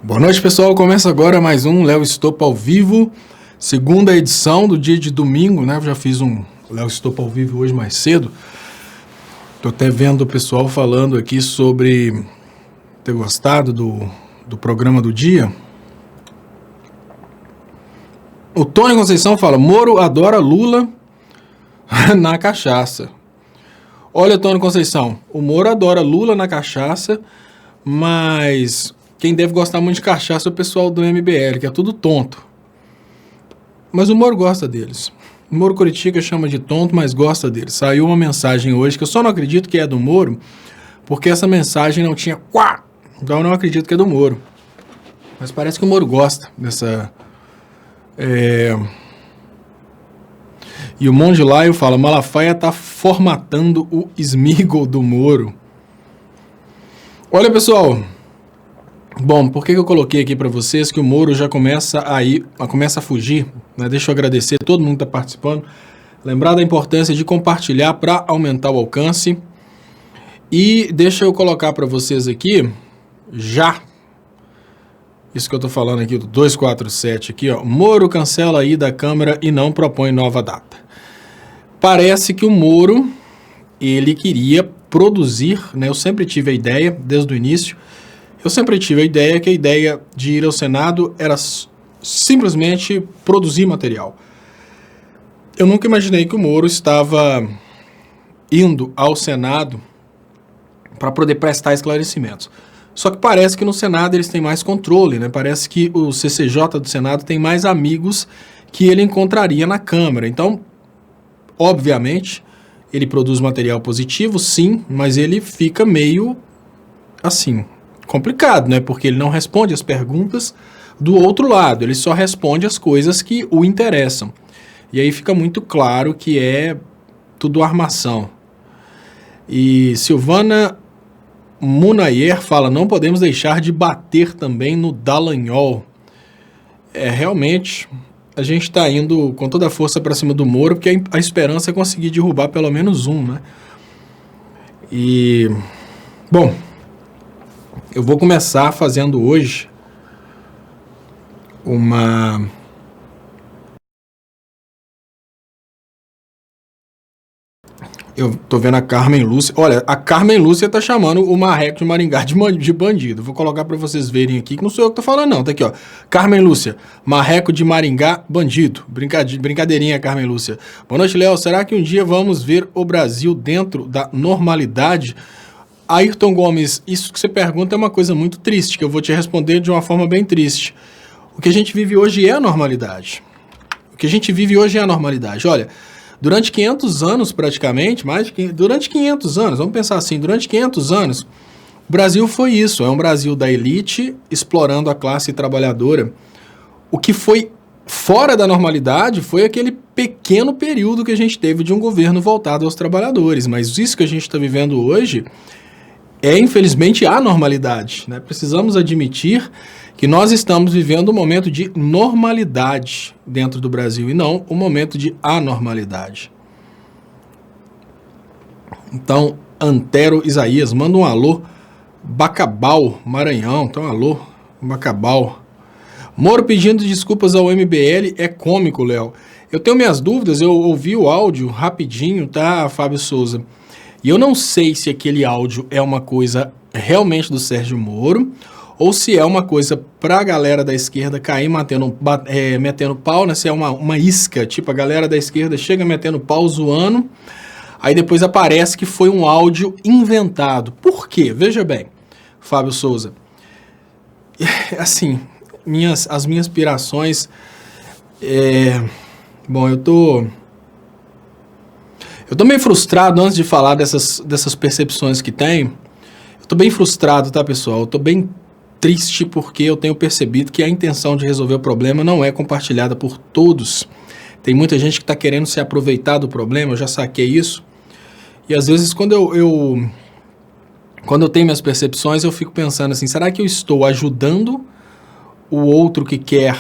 Boa noite, pessoal. Começa agora mais um Léo Stoppa ao vivo, segunda edição do dia de domingo, né? Eu já fiz um Léo Stoppa ao vivo hoje mais cedo. Tô até vendo o pessoal falando aqui sobre ter gostado do programa do dia. O Tony Conceição fala: Moro adora Lula na cachaça. Olha, Tony Conceição, o Moro adora Lula na cachaça, mas quem deve gostar muito de cachaça é o pessoal do MBL, que é tudo tonto. Mas o Moro gosta deles. O Moro critica, chama de tonto, mas gosta deles. Saiu uma mensagem hoje que eu só não acredito que é do Moro, porque essa mensagem não tinha quá. Então eu não acredito que é do Moro. Mas parece que o Moro gosta dessa... E o Monge Laio fala: Malafaia tá formatando o Smigol do Moro. Olha, pessoal... Bom, por que eu coloquei aqui para vocês que o Moro já começa a fugir, né? Deixa eu agradecer a todo mundo que está participando. Lembrar da importância de compartilhar para aumentar o alcance. E deixa eu colocar para vocês aqui, já, isso que eu estou falando aqui do 247 aqui, ó. Moro cancela a ida à Câmara e não propõe nova data. Parece que o Moro, ele queria produzir, né? Eu sempre tive a ideia, desde o início, eu sempre tive a ideia que a ideia de ir ao Senado era simplesmente produzir material. Eu nunca imaginei que o Moro estava indo ao Senado para poder prestar esclarecimentos. Só que parece que no Senado eles têm mais controle, né? Parece que o CCJ do Senado tem mais amigos que ele encontraria na Câmara. Então, obviamente, ele produz material positivo, sim, mas ele fica meio assim... complicado, né? Porque ele não responde as perguntas do outro lado, ele só responde as coisas que o interessam. E aí fica muito claro que é tudo armação. E Silvana Munayer fala: não podemos deixar de bater também no Dallagnol. Realmente, a gente está indo com toda a força para cima do Moro, porque a esperança é conseguir derrubar pelo menos um, né? E, bom... eu vou começar fazendo hoje uma... Eu tô vendo a Carmen Lúcia. Olha, a Carmen Lúcia tá chamando o Marreco de Maringá de bandido. Vou colocar para vocês verem aqui, que não sou eu que tô falando não. Tá aqui, ó. Carmen Lúcia, Marreco de Maringá, bandido. Brincadeirinha, Carmen Lúcia. Boa noite, Léo. Será que um dia vamos ver o Brasil dentro da normalidade? Ayrton Gomes, isso que você pergunta é uma coisa muito triste, que eu vou te responder de uma forma bem triste. O que a gente vive hoje é a normalidade. O que a gente vive hoje é a normalidade. Olha, durante 500 anos praticamente, durante 500 anos, vamos pensar assim, durante 500 anos, o Brasil foi isso, é um Brasil da elite explorando a classe trabalhadora. O que foi fora da normalidade foi aquele pequeno período que a gente teve de um governo voltado aos trabalhadores, mas isso que a gente está vivendo hoje... é, infelizmente, a normalidade, né? Precisamos admitir que nós estamos vivendo um momento de normalidade dentro do Brasil e não um momento de anormalidade. Então, Antero Isaías, manda um alô. Bacabal, Maranhão, então alô, Bacabal. Moro pedindo desculpas ao MBL é cômico, Léo. Eu tenho minhas dúvidas, eu ouvi o áudio rapidinho, tá, Fábio Souza? E eu não sei se aquele áudio é uma coisa realmente do Sérgio Moro ou se é uma coisa pra galera da esquerda cair metendo pau, né? Se é uma isca, tipo a galera da esquerda chega metendo pau, zoando, aí depois aparece que foi um áudio inventado. Por quê? Veja bem, Fábio Souza. Assim, as minhas pirações... Bom, eu tô meio frustrado antes de falar dessas percepções que tem. Eu tô bem frustrado, tá, pessoal? Eu tô bem triste porque eu tenho percebido que a intenção de resolver o problema não é compartilhada por todos. Tem muita gente que tá querendo se aproveitar do problema, eu já saquei isso. E às vezes quando eu tenho minhas percepções, eu fico pensando assim, será que eu estou ajudando o outro que quer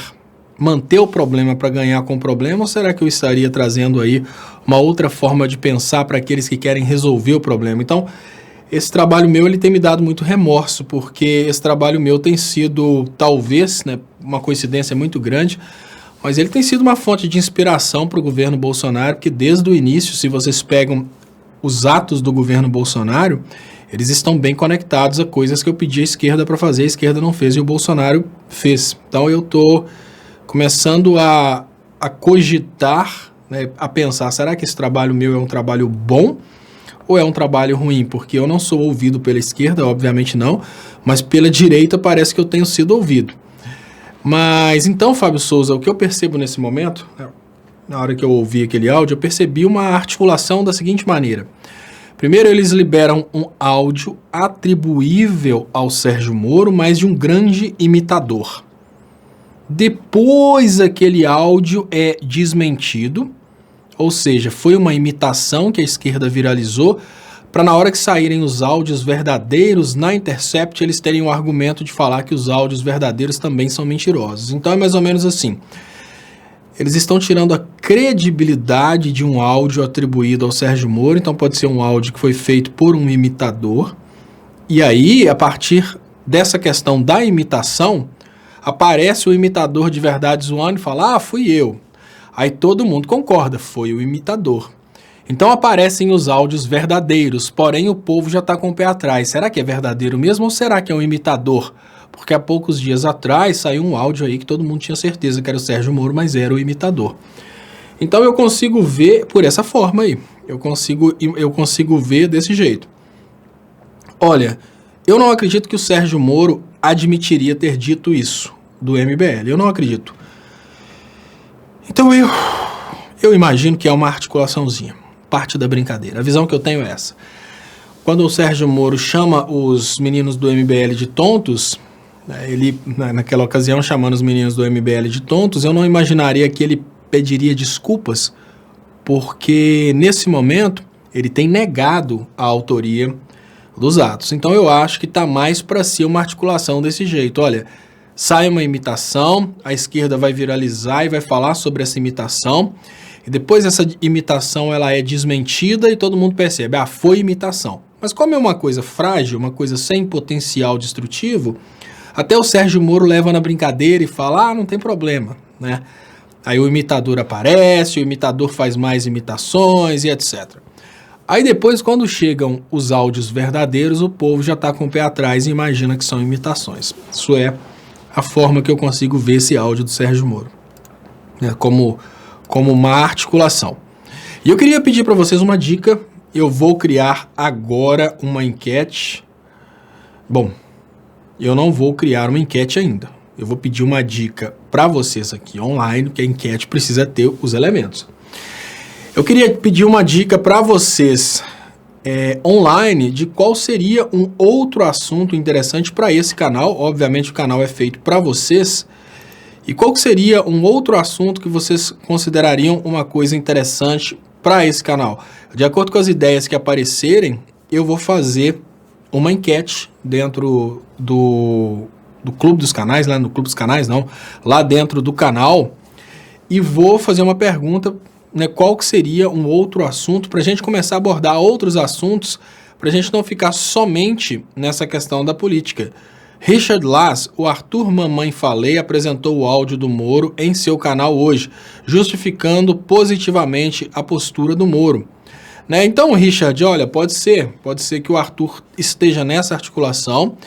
manter o problema para ganhar com o problema, ou será que eu estaria trazendo aí uma outra forma de pensar para aqueles que querem resolver o problema? Então, esse trabalho meu ele tem me dado muito remorso, porque esse trabalho meu tem sido, talvez, né, uma coincidência muito grande, mas ele tem sido uma fonte de inspiração para o governo Bolsonaro, porque desde o início, se vocês pegam os atos do governo Bolsonaro, eles estão bem conectados a coisas que eu pedi à esquerda para fazer, a esquerda não fez e o Bolsonaro fez. Então eu estou começando a cogitar, né, a pensar, será que esse trabalho meu é um trabalho bom ou é um trabalho ruim? Porque eu não sou ouvido pela esquerda, obviamente não, mas pela direita parece que eu tenho sido ouvido. Mas então, Fábio Souza, o que eu percebo nesse momento, na hora que eu ouvi aquele áudio, eu percebi uma articulação da seguinte maneira. Primeiro, eles liberam um áudio atribuível ao Sérgio Moro, mas de um grande imitador. Depois, aquele áudio é desmentido, ou seja, foi uma imitação que a esquerda viralizou, para na hora que saírem os áudios verdadeiros na Intercept, eles terem o argumento de falar que os áudios verdadeiros também são mentirosos. Então é mais ou menos assim. Eles estão tirando a credibilidade de um áudio atribuído ao Sérgio Moro, então pode ser um áudio que foi feito por um imitador, e aí, a partir dessa questão da imitação, aparece o imitador de verdade zoando e fala, fui eu. Aí todo mundo concorda, foi o imitador. Então aparecem os áudios verdadeiros, porém o povo já está com o pé atrás. Será que é verdadeiro mesmo ou será que é um imitador? Porque há poucos dias atrás saiu um áudio aí que todo mundo tinha certeza que era o Sérgio Moro, mas era o imitador. Então eu consigo ver por essa forma aí. Eu consigo ver desse jeito. Olha, eu não acredito que o Sérgio Moro admitiria ter dito isso do MBL. Eu não acredito. Então eu imagino que é uma articulaçãozinha. Parte da brincadeira. A visão que eu tenho é essa. Quando o Sérgio Moro chama os meninos do MBL de tontos, ele, naquela ocasião, chamando os meninos do MBL de tontos, eu não imaginaria que ele pediria desculpas, porque nesse momento ele tem negado a autoria dos atos. Então eu acho que está mais para ser uma articulação desse jeito. Olha, sai uma imitação, a esquerda vai viralizar e vai falar sobre essa imitação, e depois essa imitação ela é desmentida e todo mundo percebe, foi imitação. Mas como é uma coisa frágil, uma coisa sem potencial destrutivo, até o Sérgio Moro leva na brincadeira e fala, não tem problema, né? Aí o imitador aparece, o imitador faz mais imitações e etc. Aí depois, quando chegam os áudios verdadeiros, o povo já está com o pé atrás e imagina que são imitações. Isso é a forma que eu consigo ver esse áudio do Sérgio Moro, né? Como uma articulação. E eu queria pedir para vocês uma dica. Eu vou criar agora uma enquete. Bom, eu não vou criar uma enquete ainda. Eu vou pedir uma dica para vocês aqui online, que a enquete precisa ter os elementos. Eu queria pedir uma dica para vocês online de qual seria um outro assunto interessante para esse canal. Obviamente o canal é feito para vocês. E qual que seria um outro assunto que vocês considerariam uma coisa interessante para esse canal? De acordo com as ideias que aparecerem, eu vou fazer uma enquete dentro do Clube dos Canais, lá no Clube dos Canais não, lá dentro do canal, e vou fazer uma pergunta, né, qual que seria um outro assunto para a gente começar a abordar outros assuntos, para a gente não ficar somente nessa questão da política. Richard Lass, o Arthur Mamãe Falei, apresentou o áudio do Moro em seu canal hoje, justificando positivamente a postura do Moro. Né? Então, Richard, olha, pode ser que o Arthur esteja nessa articulação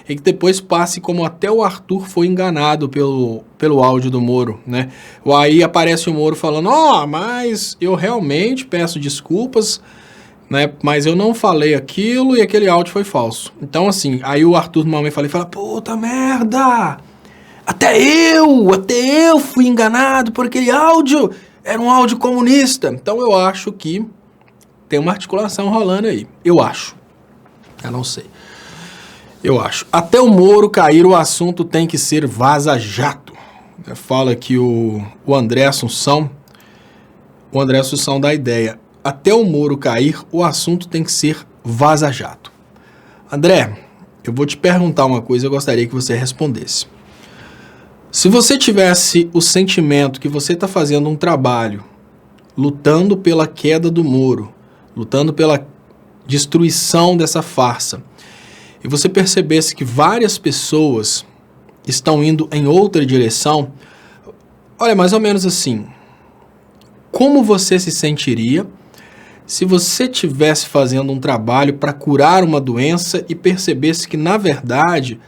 e que depois passe como até o Arthur foi enganado pelo áudio do Moro, né? Aí aparece o Moro falando, mas eu realmente peço desculpas, né? Mas eu não falei aquilo e aquele áudio foi falso. Então, assim, aí o Arthur Mamãe Falei fala, puta merda! Até eu fui enganado por aquele áudio, era um áudio comunista. Então eu acho que tem uma articulação rolando aí. Eu acho. Eu não sei. Eu acho. Até o Moro cair, o assunto tem que ser vaza-jato. Fala aqui o André Assunção. O André Assunção dá a ideia. Até o Moro cair, o assunto tem que ser vaza-jato. André, eu vou te perguntar uma coisa, eu gostaria que você respondesse. Se você tivesse o sentimento que você está fazendo um trabalho, lutando pela queda do Moro, lutando pela destruição dessa farsa, e você percebesse que várias pessoas estão indo em outra direção, olha, mais ou menos assim, como você se sentiria se você estivesse fazendo um trabalho para curar uma doença e percebesse que, na verdade,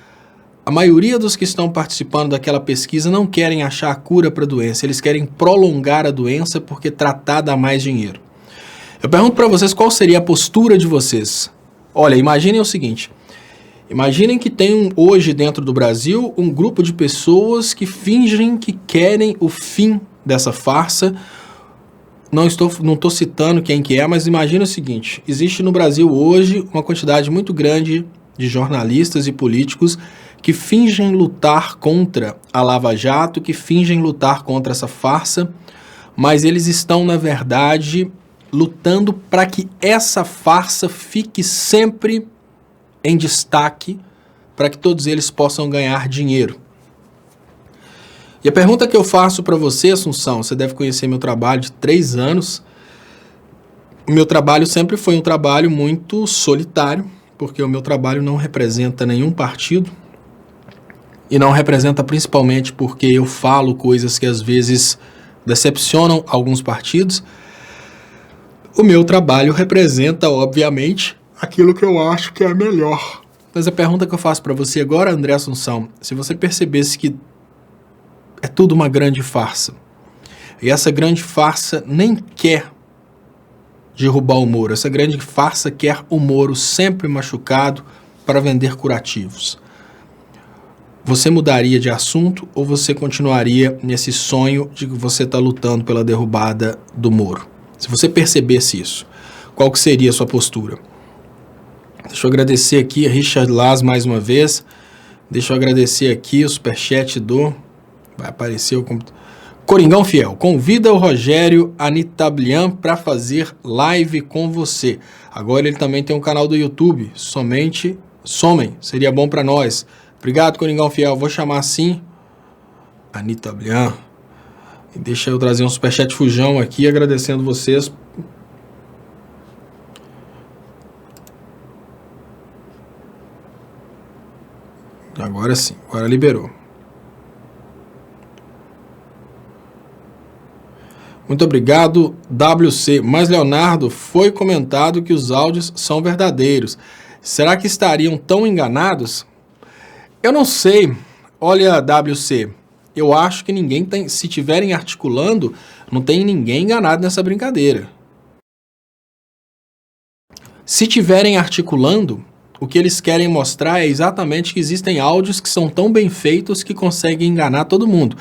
a maioria dos que estão participando daquela pesquisa não querem achar a cura para a doença, eles querem prolongar a doença porque tratar dá mais dinheiro. Eu pergunto para vocês qual seria a postura de vocês. Olha, imaginem o seguinte, imaginem que tem hoje dentro do Brasil um grupo de pessoas que fingem que querem o fim dessa farsa. Não estou citando quem que é, mas imagina o seguinte, existe no Brasil hoje uma quantidade muito grande de jornalistas e políticos que fingem lutar contra a Lava Jato, que fingem lutar contra essa farsa, mas eles estão, na verdade, lutando para que essa farsa fique sempre em destaque, para que todos eles possam ganhar dinheiro. E a pergunta que eu faço para você, Assunção, você deve conhecer meu trabalho de 3 anos. O meu trabalho sempre foi um trabalho muito solitário, porque o meu trabalho não representa nenhum partido, e não representa principalmente porque eu falo coisas que às vezes decepcionam alguns partidos. O meu trabalho representa, obviamente, aquilo que eu acho que é melhor. Mas a pergunta que eu faço para você agora, André Assunção, se você percebesse que é tudo uma grande farsa, e essa grande farsa nem quer derrubar o Moro, essa grande farsa quer o Moro sempre machucado para vender curativos, você mudaria de assunto ou você continuaria nesse sonho de que você está lutando pela derrubada do Moro? Se você percebesse isso, qual que seria a sua postura? Deixa eu agradecer aqui a Richard Laz mais uma vez. Deixa eu agradecer aqui o superchat do... Vai aparecer o... Coringão Fiel. Convida o Rogério Anitablian para fazer live com você. Agora ele também tem um canal do YouTube. Somem. Seria bom para nós. Obrigado, Coringão Fiel. Vou chamar assim Anitablian. E deixa eu trazer um superchat fujão aqui, agradecendo vocês. Agora sim, agora liberou. Muito obrigado, WC. Mas, Leonardo, foi comentado que os áudios são verdadeiros. Será que estariam tão enganados? Eu não sei. Olha, WC, eu acho que ninguém tem... Se estiverem articulando, não tem ninguém enganado nessa brincadeira. Se estiverem articulando, o que eles querem mostrar é exatamente que existem áudios que são tão bem feitos que conseguem enganar todo mundo.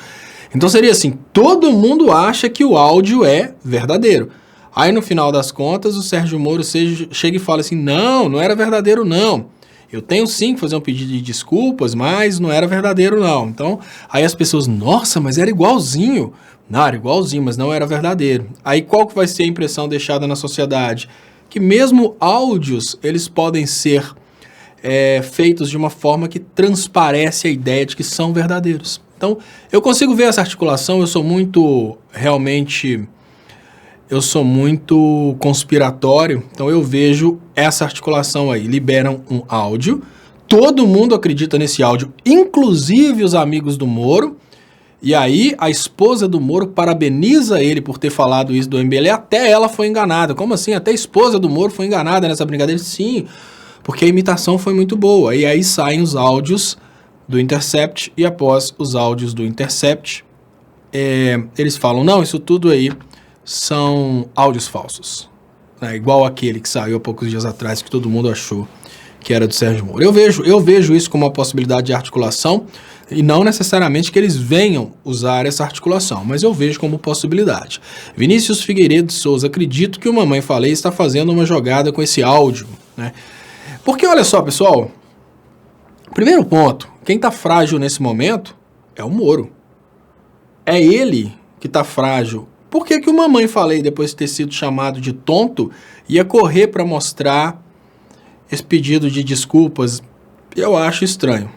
Então seria assim, todo mundo acha que o áudio é verdadeiro. Aí no final das contas o Sérgio Moro chega e fala assim, não era verdadeiro não. Eu tenho sim que fazer um pedido de desculpas, mas não era verdadeiro não. Então aí as pessoas, nossa, mas era igualzinho. Não, era igualzinho, mas não era verdadeiro. Aí qual que vai ser a impressão deixada na sociedade? Que mesmo áudios, eles podem ser feitos de uma forma que transparece a ideia de que são verdadeiros. Então, eu consigo ver essa articulação, eu sou muito conspiratório, então eu vejo essa articulação aí. Liberam um áudio, todo mundo acredita nesse áudio, inclusive os amigos do Moro, e aí a esposa do Moro parabeniza ele por ter falado isso do MBL, até ela foi enganada. Como assim? Até a esposa do Moro foi enganada nessa brincadeira? Sim, porque a imitação foi muito boa. E aí saem os áudios do Intercept, e após os áudios do Intercept, eles falam, não, isso tudo aí são áudios falsos. Igual aquele que saiu há poucos dias atrás, que todo mundo achou que era do Sérgio Moro. Eu vejo isso como uma possibilidade de articulação, e não necessariamente que eles venham usar essa articulação, mas eu vejo como possibilidade. Vinícius Figueiredo de Souza, acredito que o Mamãe Falei está fazendo uma jogada com esse áudio, né? Porque olha só, pessoal, primeiro ponto, quem está frágil nesse momento é o Moro. É ele que está frágil. Por que que o Mamãe Falei, depois de ter sido chamado de tonto, ia correr para mostrar esse pedido de desculpas? Eu acho estranho.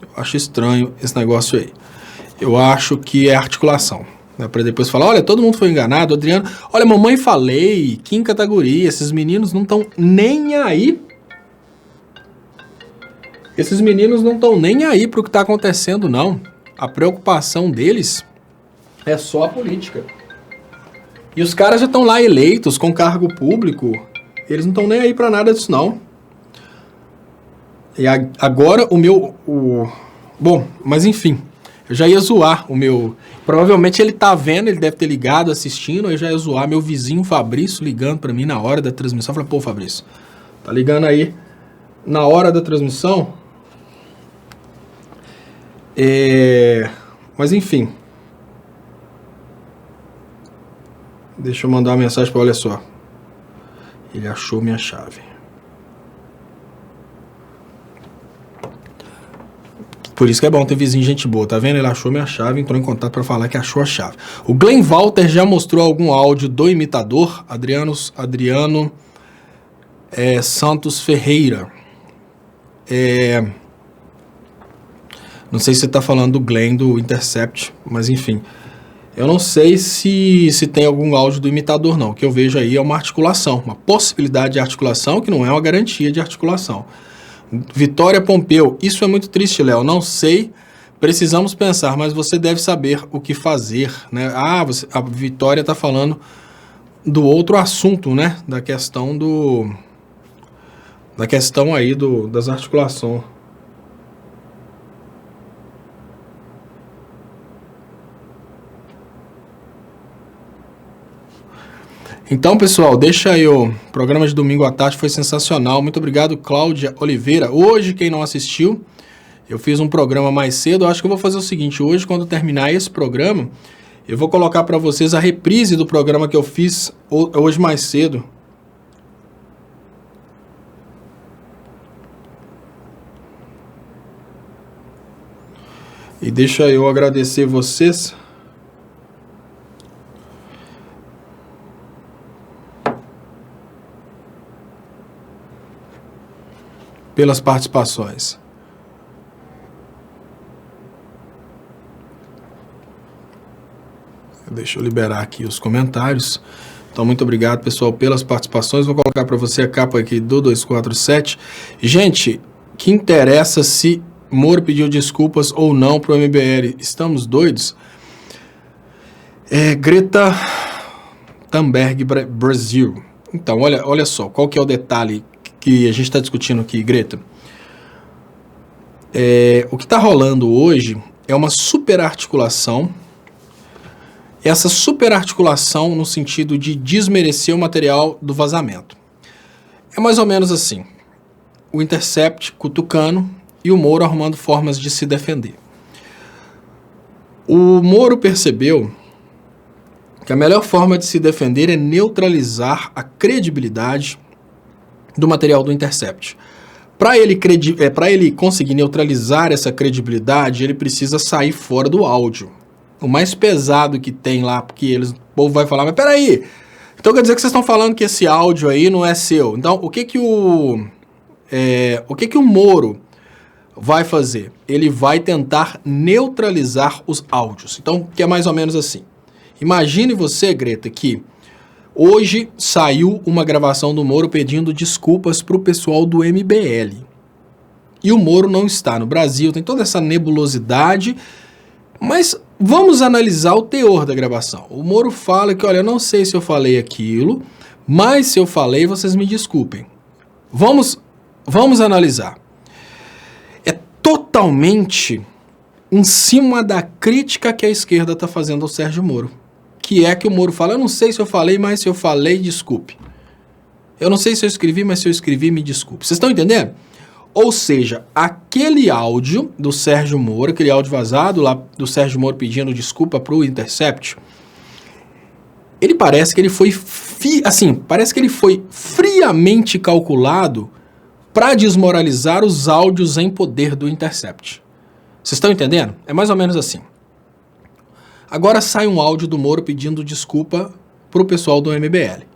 Eu acho estranho esse negócio aí. Eu acho que é articulação. Para depois falar, olha, todo mundo foi enganado, Adriano, olha, mamãe falei, Kim categoria, esses meninos não estão nem aí. Esses meninos não estão nem aí pro que está acontecendo, não. A preocupação deles é só a política. E os caras já estão lá eleitos com cargo público, eles não estão nem aí para nada disso, não. E agora bom, mas enfim, eu já ia zoar o meu... Provavelmente ele tá vendo, ele deve ter ligado, assistindo, eu já ia zoar meu vizinho Fabrício ligando para mim na hora da transmissão. Eu falei, pô, Fabrício, tá ligando aí na hora da transmissão? Mas enfim. Deixa eu mandar uma mensagem para olha só. Ele achou minha chave. Por isso que é bom ter vizinho gente boa, tá vendo? Ele achou minha chave, entrou em contato para falar que achou a chave. O Glenn Walter já mostrou algum áudio do imitador? Adriano Santos Ferreira. Não sei se você tá falando do Glenn do Intercept, mas enfim. Eu não sei se tem algum áudio do imitador, não. O que eu vejo aí é uma articulação, uma possibilidade de articulação que não é uma garantia de articulação. Vitória Pompeu, isso é muito triste, Léo, não sei, precisamos pensar, mas você deve saber o que fazer, né? A Vitória está falando do outro assunto, né? Da questão aí das articulações. Então, pessoal, deixa aí o programa de domingo à tarde, foi sensacional. Muito obrigado, Cláudia Oliveira. Hoje, quem não assistiu, eu fiz um programa mais cedo. Eu acho que eu vou fazer o seguinte, hoje, quando terminar esse programa, eu vou colocar para vocês a reprise do programa que eu fiz hoje mais cedo. E deixa eu agradecer vocês. Pelas participações. Deixa eu liberar aqui os comentários. Então, muito obrigado, pessoal, pelas participações. Vou colocar para você a capa aqui do 247. Gente, que interessa se Moro pediu desculpas ou não para o MBL? Estamos doidos? Greta Thunberg, Brasil. Então, olha só, qual que é o detalhe que a gente está discutindo aqui, Greta? O que está rolando hoje é uma superarticulação. Essa superarticulação no sentido de desmerecer o material do vazamento. É mais ou menos assim. O Intercept cutucando e o Moro arrumando formas de se defender. O Moro percebeu que a melhor forma de se defender é neutralizar a credibilidade do material do Intercept. Para ele conseguir neutralizar essa credibilidade, ele precisa sair fora do áudio. O mais pesado que tem lá, porque o povo vai falar, mas peraí, então quer dizer que vocês estão falando que esse áudio aí não é seu. Então, o que o Moro vai fazer? Ele vai tentar neutralizar os áudios. Então, que é mais ou menos assim. Imagine você, Greta, que hoje saiu uma gravação do Moro pedindo desculpas para o pessoal do MBL. E o Moro não está no Brasil, tem toda essa nebulosidade, mas vamos analisar o teor da gravação. O Moro fala que, olha, eu não sei se eu falei aquilo, mas se eu falei, vocês me desculpem. Vamos analisar. É totalmente em cima da crítica que a esquerda está fazendo ao Sérgio Moro. Que é que o Moro fala, eu não sei se eu falei, mas se eu falei, desculpe. Eu não sei se eu escrevi, mas se eu escrevi, me desculpe. Vocês estão entendendo? Ou seja, aquele áudio do Sérgio Moro, aquele áudio vazado lá do Sérgio Moro pedindo desculpa para o Intercept, ele parece que ele foi, friamente calculado para desmoralizar os áudios em poder do Intercept. Vocês estão entendendo? É mais ou menos assim. Agora sai um áudio do Moro pedindo desculpa para o pessoal do MBL.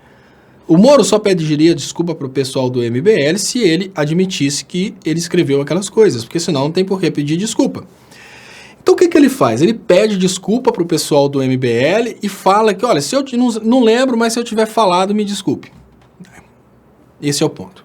O Moro só pediria desculpa para o pessoal do MBL se ele admitisse que ele escreveu aquelas coisas, porque senão não tem por que pedir desculpa. Então o que ele faz? Ele pede desculpa para o pessoal do MBL e fala que, olha, se eu não lembro, mas se eu tiver falado, me desculpe. Esse é o ponto.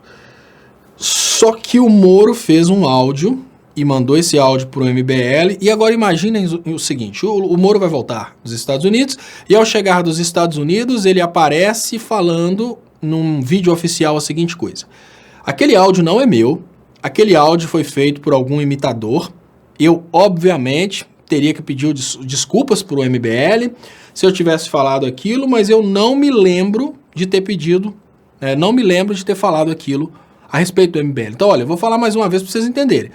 Só que o Moro fez um áudio e mandou esse áudio para o MBL. E agora imaginem o seguinte, o Moro vai voltar dos Estados Unidos e ao chegar dos Estados Unidos ele aparece falando num vídeo oficial a seguinte coisa. Aquele áudio não é meu, aquele áudio foi feito por algum imitador. Eu, obviamente, teria que pedir desculpas para o MBL se eu tivesse falado aquilo, mas eu não me lembro de ter pedido, não me lembro de ter falado aquilo a respeito do MBL. Então, olha, eu vou falar mais uma vez para vocês entenderem.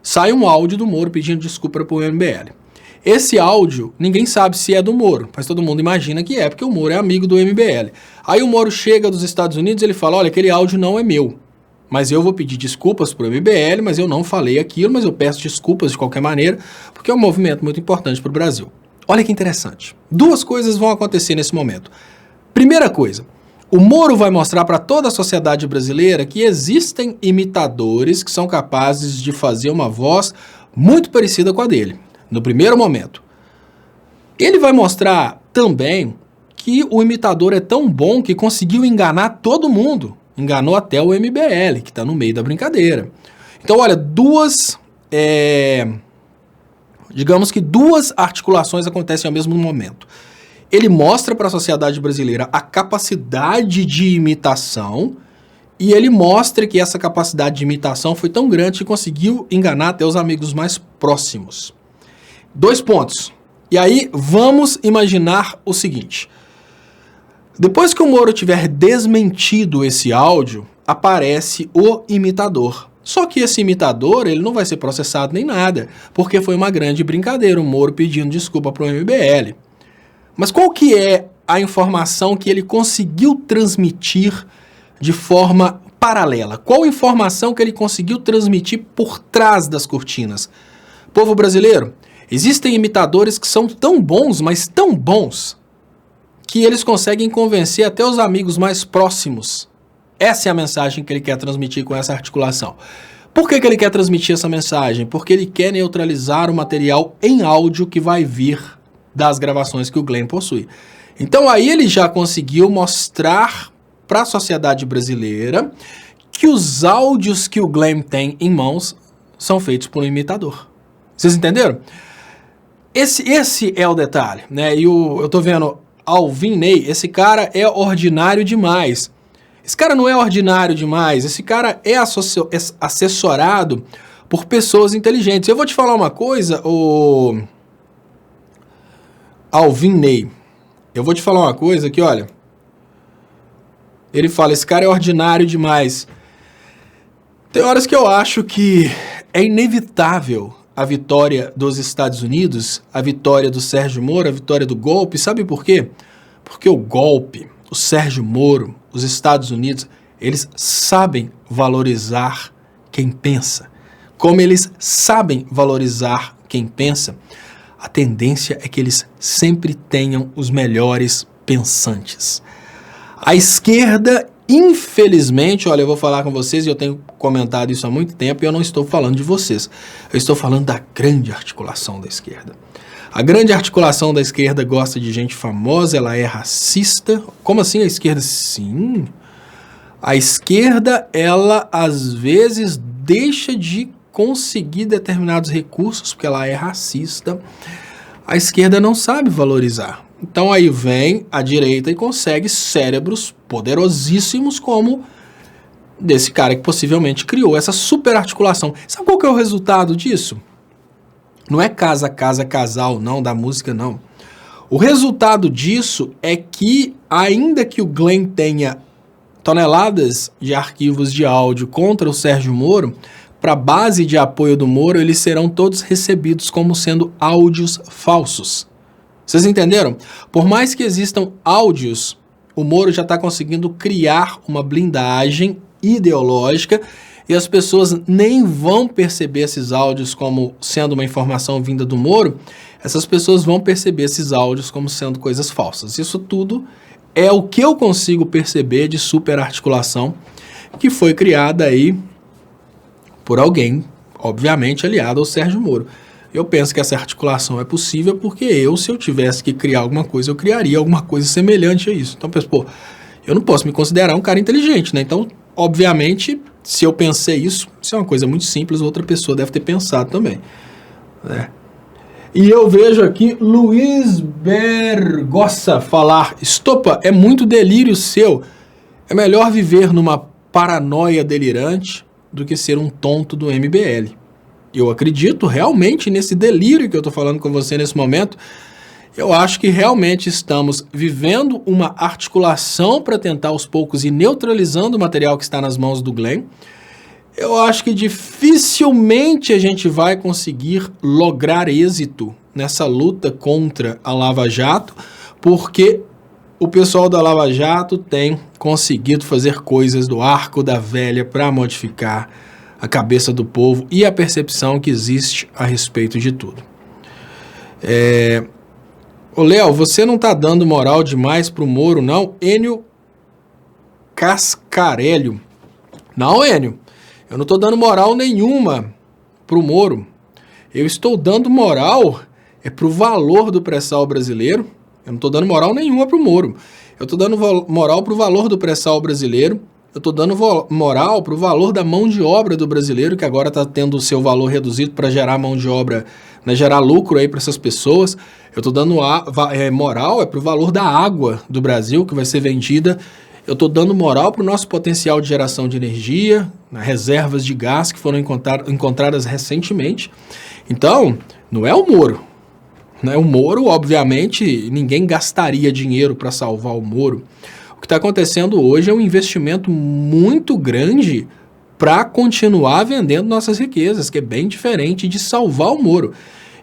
Sai um áudio do Moro pedindo desculpa para o MBL. Esse áudio, ninguém sabe se é do Moro, mas todo mundo imagina que é, porque o Moro é amigo do MBL. Aí o Moro chega dos Estados Unidos e ele fala, olha, aquele áudio não é meu, mas eu vou pedir desculpas para o MBL, mas eu não falei aquilo, mas eu peço desculpas de qualquer maneira, porque é um movimento muito importante para o Brasil. Olha que interessante. Duas coisas vão acontecer nesse momento. Primeira coisa, o Moro vai mostrar para toda a sociedade brasileira que existem imitadores que são capazes de fazer uma voz muito parecida com a dele, no primeiro momento. Ele vai mostrar também que o imitador é tão bom que conseguiu enganar todo mundo. Enganou até o MBL, que está no meio da brincadeira. Então, olha, digamos que duas articulações acontecem ao mesmo momento. Ele mostra para a sociedade brasileira a capacidade de imitação e ele mostra que essa capacidade de imitação foi tão grande que conseguiu enganar até os amigos mais próximos. 2 pontos. E aí, vamos imaginar o seguinte. Depois que o Moro tiver desmentido esse áudio, aparece o imitador. Só que esse imitador, ele não vai ser processado nem nada, porque foi uma grande brincadeira, o Moro pedindo desculpa para o MBL. Mas qual que é a informação que ele conseguiu transmitir de forma paralela? Qual informação que ele conseguiu transmitir por trás das cortinas? Povo brasileiro, existem imitadores que são tão bons, mas tão bons, que eles conseguem convencer até os amigos mais próximos. Essa é a mensagem que ele quer transmitir com essa articulação. Por que ele quer transmitir essa mensagem? Porque ele quer neutralizar o material em áudio que vai vir das gravações que o Glenn possui. Então aí ele já conseguiu mostrar para a sociedade brasileira que os áudios que o Glenn tem em mãos são feitos por um imitador. Vocês entenderam? Esse é o detalhe, né? E eu tô vendo Alvin Ney, esse cara é ordinário demais. Esse cara não é ordinário demais, esse cara é assessorado por pessoas inteligentes. Eu vou te falar uma coisa, o Alvin Ney, eu vou te falar uma coisa que, olha, ele fala, esse cara é ordinário demais. Tem horas que eu acho que é inevitável a vitória dos Estados Unidos, a vitória do Sérgio Moro, a vitória do golpe. Sabe por quê? Porque o golpe, o Sérgio Moro, os Estados Unidos, eles sabem valorizar quem pensa. Como eles sabem valorizar quem pensa, a tendência é que eles sempre tenham os melhores pensantes. A esquerda, infelizmente, olha, eu vou falar com vocês, e eu tenho comentado isso há muito tempo, e eu não estou falando de vocês. Eu estou falando da grande articulação da esquerda. A grande articulação da esquerda gosta de gente famosa, ela é racista. Como assim a esquerda? Sim. A esquerda, ela às vezes deixa de conseguir determinados recursos porque ela é racista. A esquerda não sabe valorizar. Então aí vem a direita e consegue cérebros poderosíssimos como desse cara que possivelmente criou essa super articulação. Sabe qual que é o resultado disso? Não é casa, casa, casal, não, da música, não. O resultado disso é que, ainda que o Glenn tenha toneladas de arquivos de áudio contra o Sérgio Moro, para a base de apoio do Moro, eles serão todos recebidos como sendo áudios falsos. Vocês entenderam? Por mais que existam áudios, o Moro já está conseguindo criar uma blindagem ideológica e as pessoas nem vão perceber esses áudios como sendo uma informação vinda do Moro, essas pessoas vão perceber esses áudios como sendo coisas falsas. Isso tudo é o que eu consigo perceber de superarticulação que foi criada aí por alguém, obviamente aliado ao Sérgio Moro. Eu penso que essa articulação é possível porque se eu tivesse que criar alguma coisa, eu criaria alguma coisa semelhante a isso. Então, penso, pô, eu não posso me considerar um cara inteligente, né? Então, obviamente, se eu pensei isso é uma coisa muito simples, outra pessoa deve ter pensado também, né? E eu vejo aqui Luiz Bergossa falar: Estopa, é muito delírio seu. É melhor viver numa paranoia delirante do que ser um tonto do MBL. Eu acredito realmente nesse delírio que eu estou falando com você nesse momento. Eu acho que realmente estamos vivendo uma articulação para tentar aos poucos ir neutralizando o material que está nas mãos do Glenn. Eu acho que dificilmente a gente vai conseguir lograr êxito nessa luta contra a Lava Jato, porque o pessoal da Lava Jato tem conseguido fazer coisas do arco da velha para modificar a cabeça do povo e a percepção que existe a respeito de tudo. Ô Léo, você não tá dando moral demais pro Moro, não? Enio Cascarelho. Não, Enio. Eu não estou dando moral nenhuma pro Moro. Eu estou dando moral pro valor do pré-sal brasileiro. Eu não estou dando moral nenhuma pro Moro. Eu estou dando moral pro valor do pré-sal brasileiro. Eu estou dando moral pro valor da mão de obra do brasileiro, que agora está tendo o seu valor reduzido para gerar mão de obra, né, gerar lucro aí para essas pessoas. Eu estou dando moral pro valor da água do Brasil, que vai ser vendida. Eu estou dando moral para o nosso potencial de geração de energia, reservas de gás que foram encontradas recentemente. Então, não é o Moro. Né? O Moro, obviamente, ninguém gastaria dinheiro para salvar o Moro. O que está acontecendo hoje é um investimento muito grande para continuar vendendo nossas riquezas, que é bem diferente de salvar o Moro.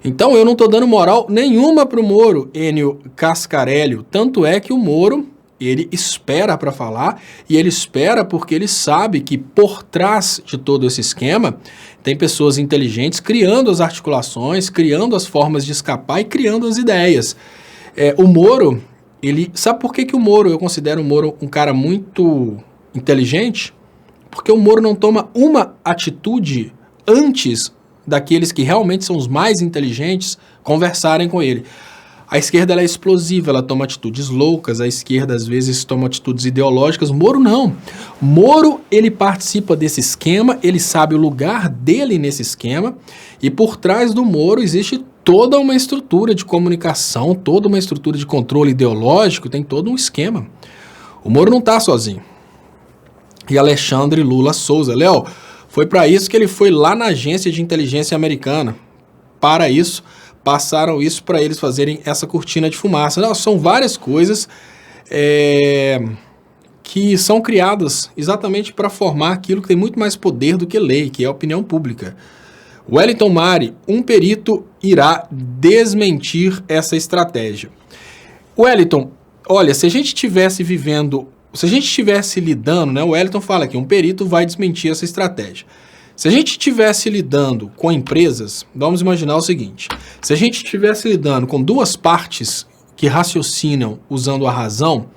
Então, eu não estou dando moral nenhuma para o Moro, Enio Cascarelho. Tanto é que o Moro, ele espera para falar, e ele espera porque ele sabe que por trás de todo esse esquema tem pessoas inteligentes criando as articulações, criando as formas de escapar e criando as ideias. O Moro, sabe por que o Moro, eu considero o Moro um cara muito inteligente? Porque o Moro não toma uma atitude antes daqueles que realmente são os mais inteligentes conversarem com ele. A esquerda ela é explosiva, ela toma atitudes loucas, a esquerda às vezes toma atitudes ideológicas, Moro não. Moro, ele participa desse esquema, ele sabe o lugar dele nesse esquema, e por trás do Moro existe toda uma estrutura de comunicação, toda uma estrutura de controle ideológico, tem todo um esquema. O Moro não está sozinho. E Alexandre Lula Souza, Léo, foi para isso que ele foi lá na agência de inteligência americana. Para isso, passaram isso para eles fazerem essa cortina de fumaça. Não, são várias coisas que são criadas exatamente para formar aquilo que tem muito mais poder do que lei, que é a opinião pública. Wellington Mari, um perito irá desmentir essa estratégia. Wellington, olha, se a gente estivesse lidando, né, o Wellington fala que um perito vai desmentir essa estratégia. Se a gente estivesse lidando com empresas, vamos imaginar o seguinte: se a gente estivesse lidando com duas partes que raciocinam usando a razão,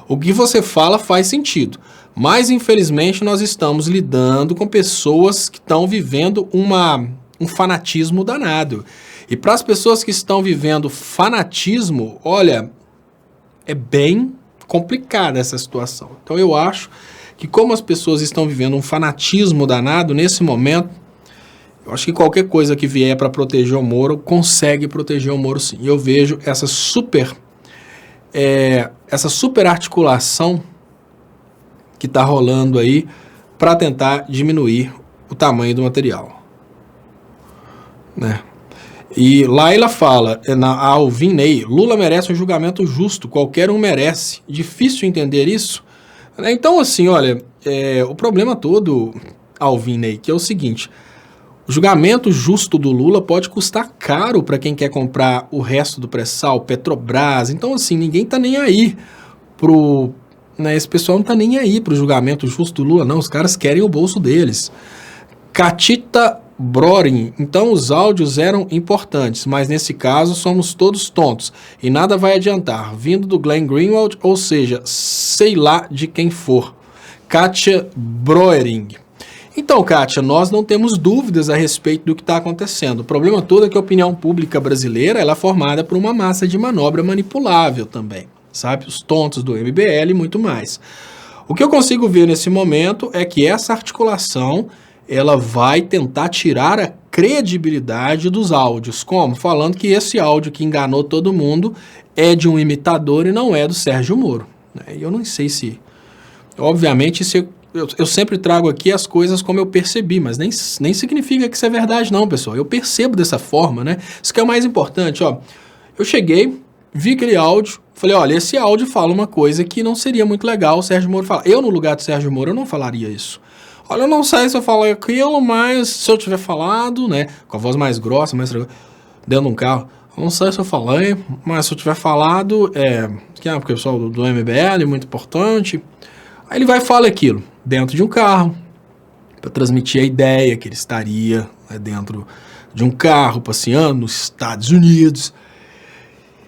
o que você fala faz sentido. Mas, infelizmente, nós estamos lidando com pessoas que estão vivendo um fanatismo danado. E para as pessoas que estão vivendo fanatismo, olha, é bem complicada essa situação. Então, eu acho que como as pessoas estão vivendo um fanatismo danado nesse momento, eu acho que qualquer coisa que vier para proteger o Moro, consegue proteger o Moro sim. E eu vejo essa super articulação que está rolando aí para tentar diminuir o tamanho do material. Né? E Laila fala, a Alvinei, Lula merece um julgamento justo, qualquer um merece. Difícil entender isso? Então, assim, olha, o problema todo, Alvinei, que é o seguinte: o julgamento justo do Lula pode custar caro para quem quer comprar o resto do pré-sal, Petrobras. Então, assim, ninguém tá nem aí esse pessoal não tá nem aí pro julgamento justo do Lula, não. Os caras querem o bolso deles. Catita Brorin, então os áudios eram importantes, mas nesse caso somos todos tontos e nada vai adiantar, vindo do Glenn Greenwald, ou seja, sei lá de quem for. Katia Broering. Então, Kátia, nós não temos dúvidas a respeito do que está acontecendo. O problema todo é que a opinião pública brasileira ela é formada por uma massa de manobra manipulável também, sabe? Os tontos do MBL e muito mais. O que eu consigo ver nesse momento é que essa articulação ela vai tentar tirar a credibilidade dos áudios. Como? Falando que esse áudio que enganou todo mundo é de um imitador e não é do Sérgio Moro. Eu não sei se... Obviamente, eu sempre trago aqui as coisas como eu percebi, mas nem significa que isso é verdade não, pessoal. Eu percebo dessa forma, né? Isso que é o mais importante, ó. Eu cheguei, vi aquele áudio, falei, olha, esse áudio fala uma coisa que não seria muito legal o Sérgio Moro falar. Eu, no lugar do Sérgio Moro, eu não falaria isso. Olha, eu não sei se eu falei aquilo, mas se eu tiver falado, né, com a voz mais grossa, mais dentro de um carro, eu não sei se eu falei, mas se eu tiver falado, porque o pessoal do MBL é muito importante. Aí ele vai e fala aquilo, dentro de um carro, para transmitir a ideia que ele estaria dentro de um carro, passeando nos Estados Unidos.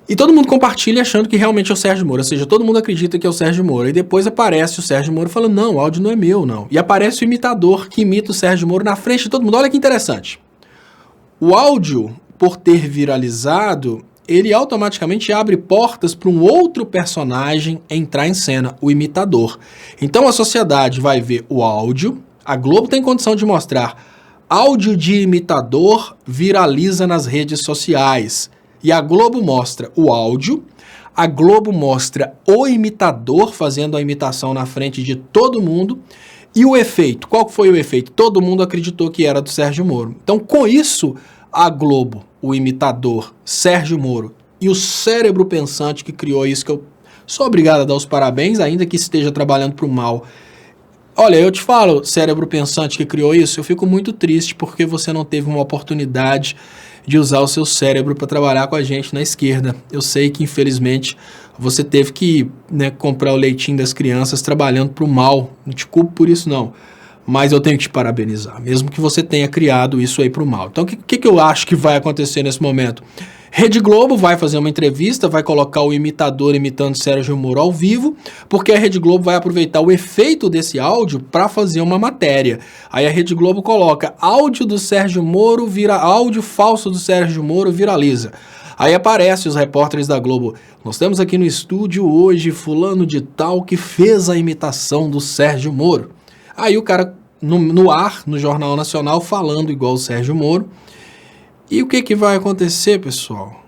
E todo mundo compartilha achando que realmente é o Sérgio Moro, ou seja, todo mundo acredita que é o Sérgio Moro. E depois aparece o Sérgio Moro falando, não, o áudio não é meu, não. E aparece o imitador que imita o Sérgio Moro na frente de todo mundo. Olha que interessante. O áudio, por ter viralizado, ele automaticamente abre portas para um outro personagem entrar em cena, o imitador. Então a sociedade vai ver o áudio, a Globo tem condição de mostrar áudio de imitador viraliza nas redes sociais. E a Globo mostra o áudio, a Globo mostra o imitador fazendo a imitação na frente de todo mundo. E o efeito, qual foi o efeito? Todo mundo acreditou que era do Sérgio Moro. Então, com isso, a Globo, o imitador, Sérgio Moro e o cérebro pensante que criou isso, que eu sou obrigado a dar os parabéns, ainda que esteja trabalhando para o mal. Olha, eu te falo, cérebro pensante que criou isso, eu fico muito triste porque você não teve uma oportunidade de usar o seu cérebro para trabalhar com a gente na esquerda. Eu sei que, infelizmente, você teve que comprar o leitinho das crianças trabalhando para o mal. Não te culpo por isso, não. Mas eu tenho que te parabenizar, mesmo que você tenha criado isso aí para o mal. Então, o que eu acho que vai acontecer nesse momento? Rede Globo vai fazer uma entrevista, vai colocar o imitador imitando Sérgio Moro ao vivo, porque a Rede Globo vai aproveitar o efeito desse áudio para fazer uma matéria. Aí a Rede Globo coloca áudio do Sérgio Moro, áudio falso do Sérgio Moro viraliza. Aí aparece os repórteres da Globo. Nós temos aqui no estúdio hoje fulano de tal que fez a imitação do Sérgio Moro. Aí o cara no ar, no Jornal Nacional, falando igual o Sérgio Moro. E o que vai acontecer, pessoal?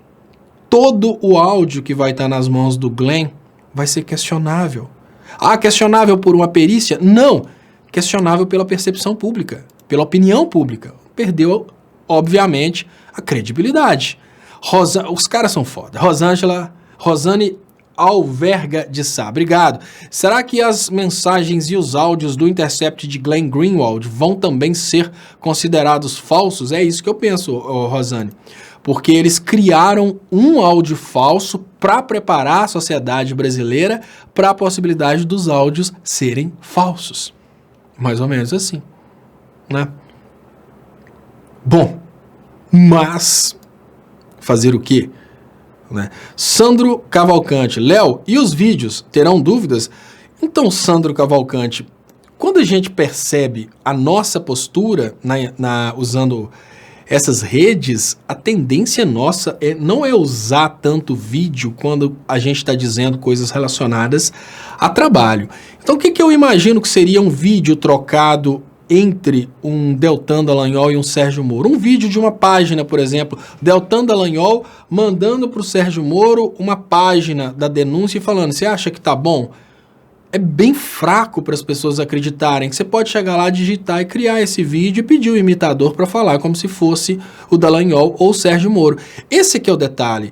Todo o áudio que vai estar nas mãos do Glenn vai ser questionável. Ah, questionável por uma perícia? Não. Questionável pela percepção pública, pela opinião pública. Perdeu, obviamente, a credibilidade. Os caras são foda. Rosane Alverga de Sá. Obrigado. Será que as mensagens e os áudios do Intercept de Glenn Greenwald vão também ser considerados falsos? É isso que eu penso, Rosane. Porque eles criaram um áudio falso para preparar a sociedade brasileira para a possibilidade dos áudios serem falsos. Mais ou menos assim, né? Bom, mas fazer o quê? Né? Sandro Cavalcante, Léo, e os vídeos terão dúvidas? Então, Sandro Cavalcante, quando a gente percebe a nossa postura usando essas redes, a tendência nossa não é usar tanto vídeo quando a gente está dizendo coisas relacionadas a trabalho. Então, o que eu imagino que seria um vídeo trocado entre um Deltan Dallagnol e um Sérgio Moro? Um vídeo de uma página, por exemplo, Deltan Dallagnol mandando para o Sérgio Moro uma página da denúncia e falando, você acha que tá bom? É bem fraco para as pessoas acreditarem. Você pode chegar lá, digitar e criar esse vídeo e pedir o imitador para falar como se fosse o Dallagnol ou o Sérgio Moro. Esse aqui é o detalhe.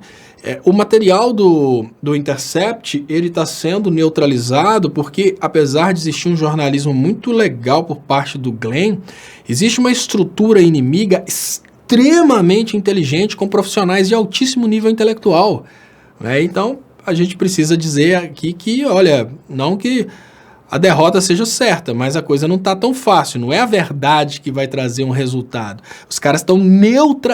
O material do Intercept, ele está sendo neutralizado porque, apesar de existir um jornalismo muito legal por parte do Glenn, existe uma estrutura inimiga extremamente inteligente com profissionais de altíssimo nível intelectual. Então, a gente precisa dizer aqui que, olha, não que a derrota seja certa, mas a coisa não está tão fácil, não é a verdade que vai trazer um resultado. Os caras estão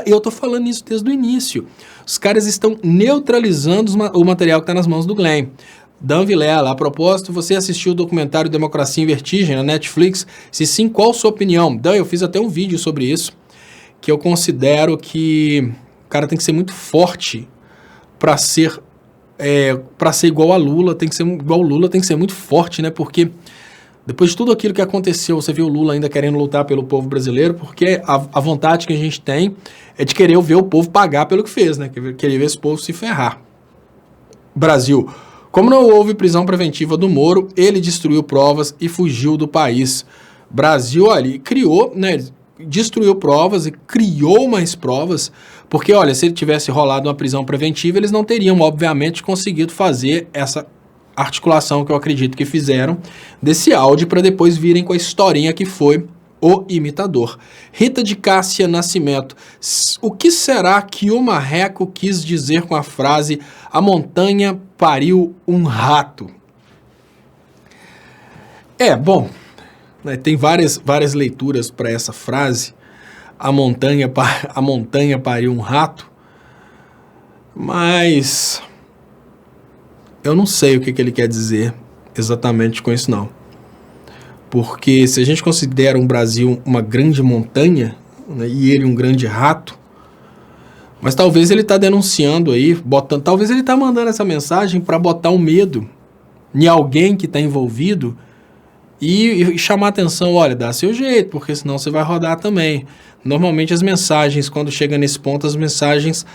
eu estou falando isso desde o início, os caras estão neutralizando o material que está nas mãos do Glenn. Dan Vilela, a propósito, você assistiu o documentário Democracia em Vertigem na Netflix? Se sim, qual sua opinião? Dan, eu fiz até um vídeo sobre isso, que eu considero que o cara tem que ser muito forte para ser igual a Lula, tem que ser igual o Lula, tem que ser muito forte, né? Porque depois de tudo aquilo que aconteceu, você viu o Lula ainda querendo lutar pelo povo brasileiro, porque a vontade que a gente tem é de querer ver o povo pagar pelo que fez, né? Querer ver esse povo se ferrar. Brasil. Como não houve prisão preventiva do Moro, ele destruiu provas e fugiu do país. Brasil ali criou, né? Destruiu provas e criou mais provas, porque, olha, se ele tivesse rolado uma prisão preventiva, eles não teriam, obviamente, conseguido fazer essa articulação que eu acredito que fizeram desse áudio para depois virem com a historinha que foi O Imitador. Rita de Cássia Nascimento. O que será que o Marreco quis dizer com a frase "a montanha pariu um rato"? Bom, né, tem várias leituras para essa frase. A montanha pariu um rato. Mas eu não sei o que ele quer dizer exatamente com isso, não. Porque se a gente considera um Brasil uma grande montanha, né, e ele um grande rato, mas talvez ele está denunciando aí, talvez ele está mandando essa mensagem para botar um medo em alguém que está envolvido e chamar atenção, olha, dá seu jeito, porque senão você vai rodar também. Normalmente as mensagens, quando chega nesse ponto, as mensagens,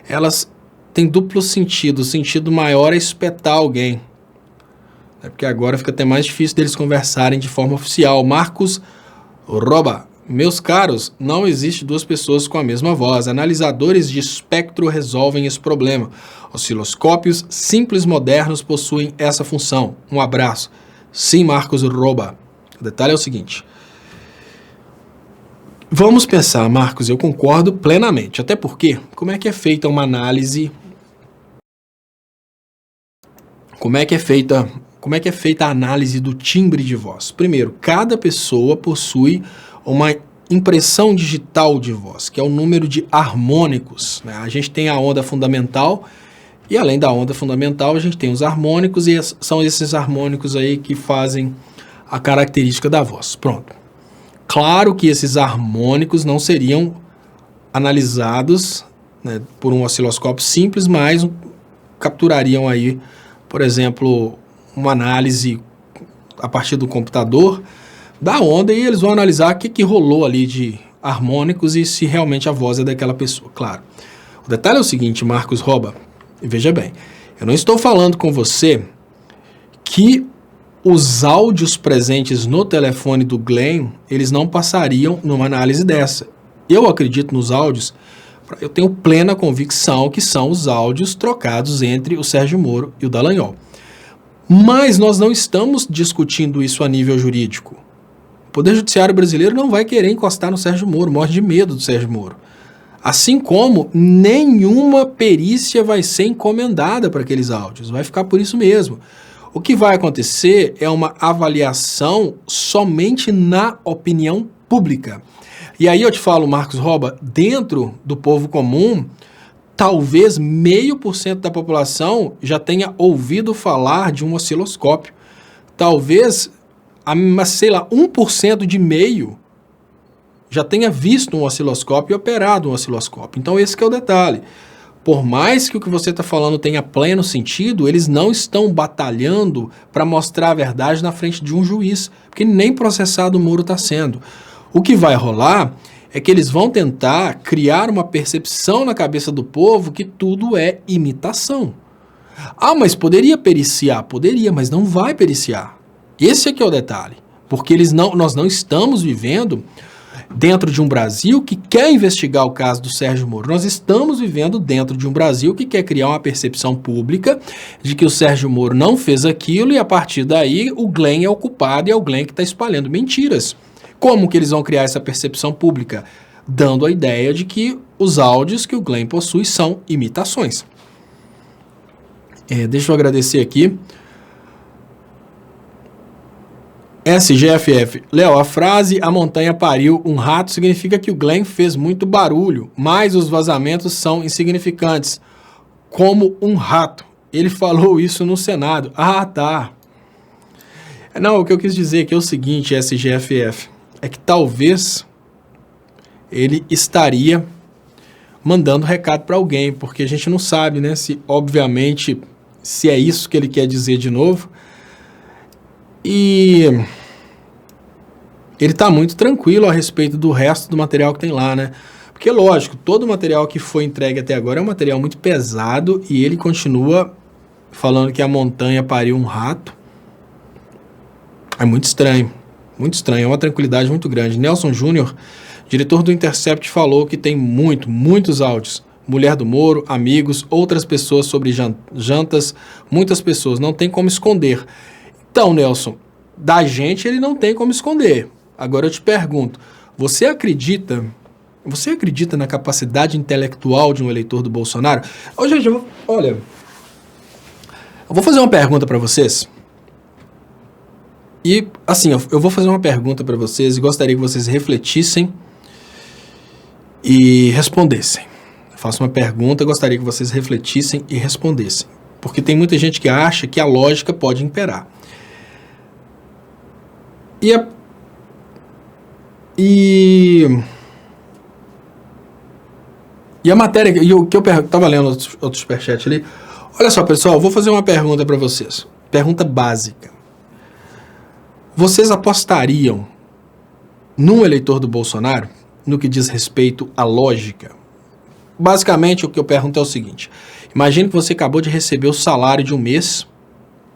elas têm duplo sentido. O sentido maior é espetar alguém. É porque agora fica até mais difícil deles conversarem de forma oficial. Marcos Roba. Meus caros, não existe duas pessoas com a mesma voz. Analisadores de espectro resolvem esse problema. Osciloscópios simples modernos possuem essa função. Um abraço. Sim, Marcos Roba. O detalhe é o seguinte. Vamos pensar, Marcos, eu concordo plenamente. Até porque, como é que é feita uma análise? Como é que é feita a análise do timbre de voz? Primeiro, cada pessoa possui uma impressão digital de voz, que é o número de harmônicos, né? A gente tem a onda fundamental e, além da onda fundamental, a gente tem os harmônicos, e são esses harmônicos aí que fazem a característica da voz. Pronto. Claro que esses harmônicos não seriam analisados, né, por um osciloscópio simples, mas capturariam aí, por exemplo, uma análise a partir do computador da onda, e eles vão analisar o que rolou ali de harmônicos e se realmente a voz é daquela pessoa, claro. O detalhe é o seguinte, Marcos Roba, e veja bem, eu não estou falando com você que os áudios presentes no telefone do Glenn, eles não passariam numa análise dessa. Eu acredito nos áudios, eu tenho plena convicção que são os áudios trocados entre o Sérgio Moro e o Dallagnol. Mas nós não estamos discutindo isso a nível jurídico. O Poder Judiciário brasileiro não vai querer encostar no Sérgio Moro, morre de medo do Sérgio Moro. Assim como nenhuma perícia vai ser encomendada para aqueles áudios, vai ficar por isso mesmo. O que vai acontecer é uma avaliação somente na opinião pública. E aí eu te falo, Marcos Roba, dentro do povo comum, talvez 0,5% da população já tenha ouvido falar de um osciloscópio. Talvez, sei lá, 1% de meio já tenha visto um osciloscópio e operado um osciloscópio. Então esse que é o detalhe. Por mais que o que você está falando tenha pleno sentido, eles não estão batalhando para mostrar a verdade na frente de um juiz, porque nem processado o Moro está sendo. O que vai rolar é que eles vão tentar criar uma percepção na cabeça do povo que tudo é imitação. Ah, mas poderia periciar? Poderia, mas não vai periciar. Esse aqui é o detalhe, porque nós não estamos vivendo dentro de um Brasil que quer investigar o caso do Sérgio Moro. Nós estamos vivendo dentro de um Brasil que quer criar uma percepção pública de que o Sérgio Moro não fez aquilo e, a partir daí, o Glenn é o culpado e é o Glenn que está espalhando mentiras. Como que eles vão criar essa percepção pública? Dando a ideia de que os áudios que o Glenn possui são imitações. Deixa eu agradecer aqui. SGFF. Léo, a frase "a montanha pariu um rato" significa que o Glenn fez muito barulho, mas os vazamentos são insignificantes, como um rato. Ele falou isso no Senado. Ah, tá. Não, o que eu quis dizer aqui é o seguinte, SGFF, é que talvez ele estaria mandando recado para alguém, porque a gente não sabe, né, se obviamente, se é isso que ele quer dizer de novo. E ele está muito tranquilo a respeito do resto do material que tem lá, né? Porque, lógico, todo o material que foi entregue até agora é um material muito pesado e ele continua falando que a montanha pariu um rato. É muito estranho, é uma tranquilidade muito grande. Nelson Júnior, diretor do Intercept, falou que tem muitos áudios. Mulher do Moro, amigos, outras pessoas sobre jantas, muitas pessoas, não tem como esconder. Então, Nelson, da gente ele não tem como esconder. Agora eu te pergunto, você acredita na capacidade intelectual de um eleitor do Bolsonaro? Ô, gente, eu vou fazer uma pergunta para vocês. E, assim, eu vou fazer uma pergunta para vocês e gostaria que vocês refletissem e respondessem. Eu faço uma pergunta, gostaria que vocês refletissem e respondessem. Porque tem muita gente que acha que a lógica pode imperar. E a matéria, e o que eu estava lendo outro superchat ali. Olha só, pessoal, eu vou fazer uma pergunta para vocês. Pergunta básica. Vocês apostariam num eleitor do Bolsonaro no que diz respeito à lógica? Basicamente, o que eu pergunto é o seguinte. Imagine que você acabou de receber o salário de um mês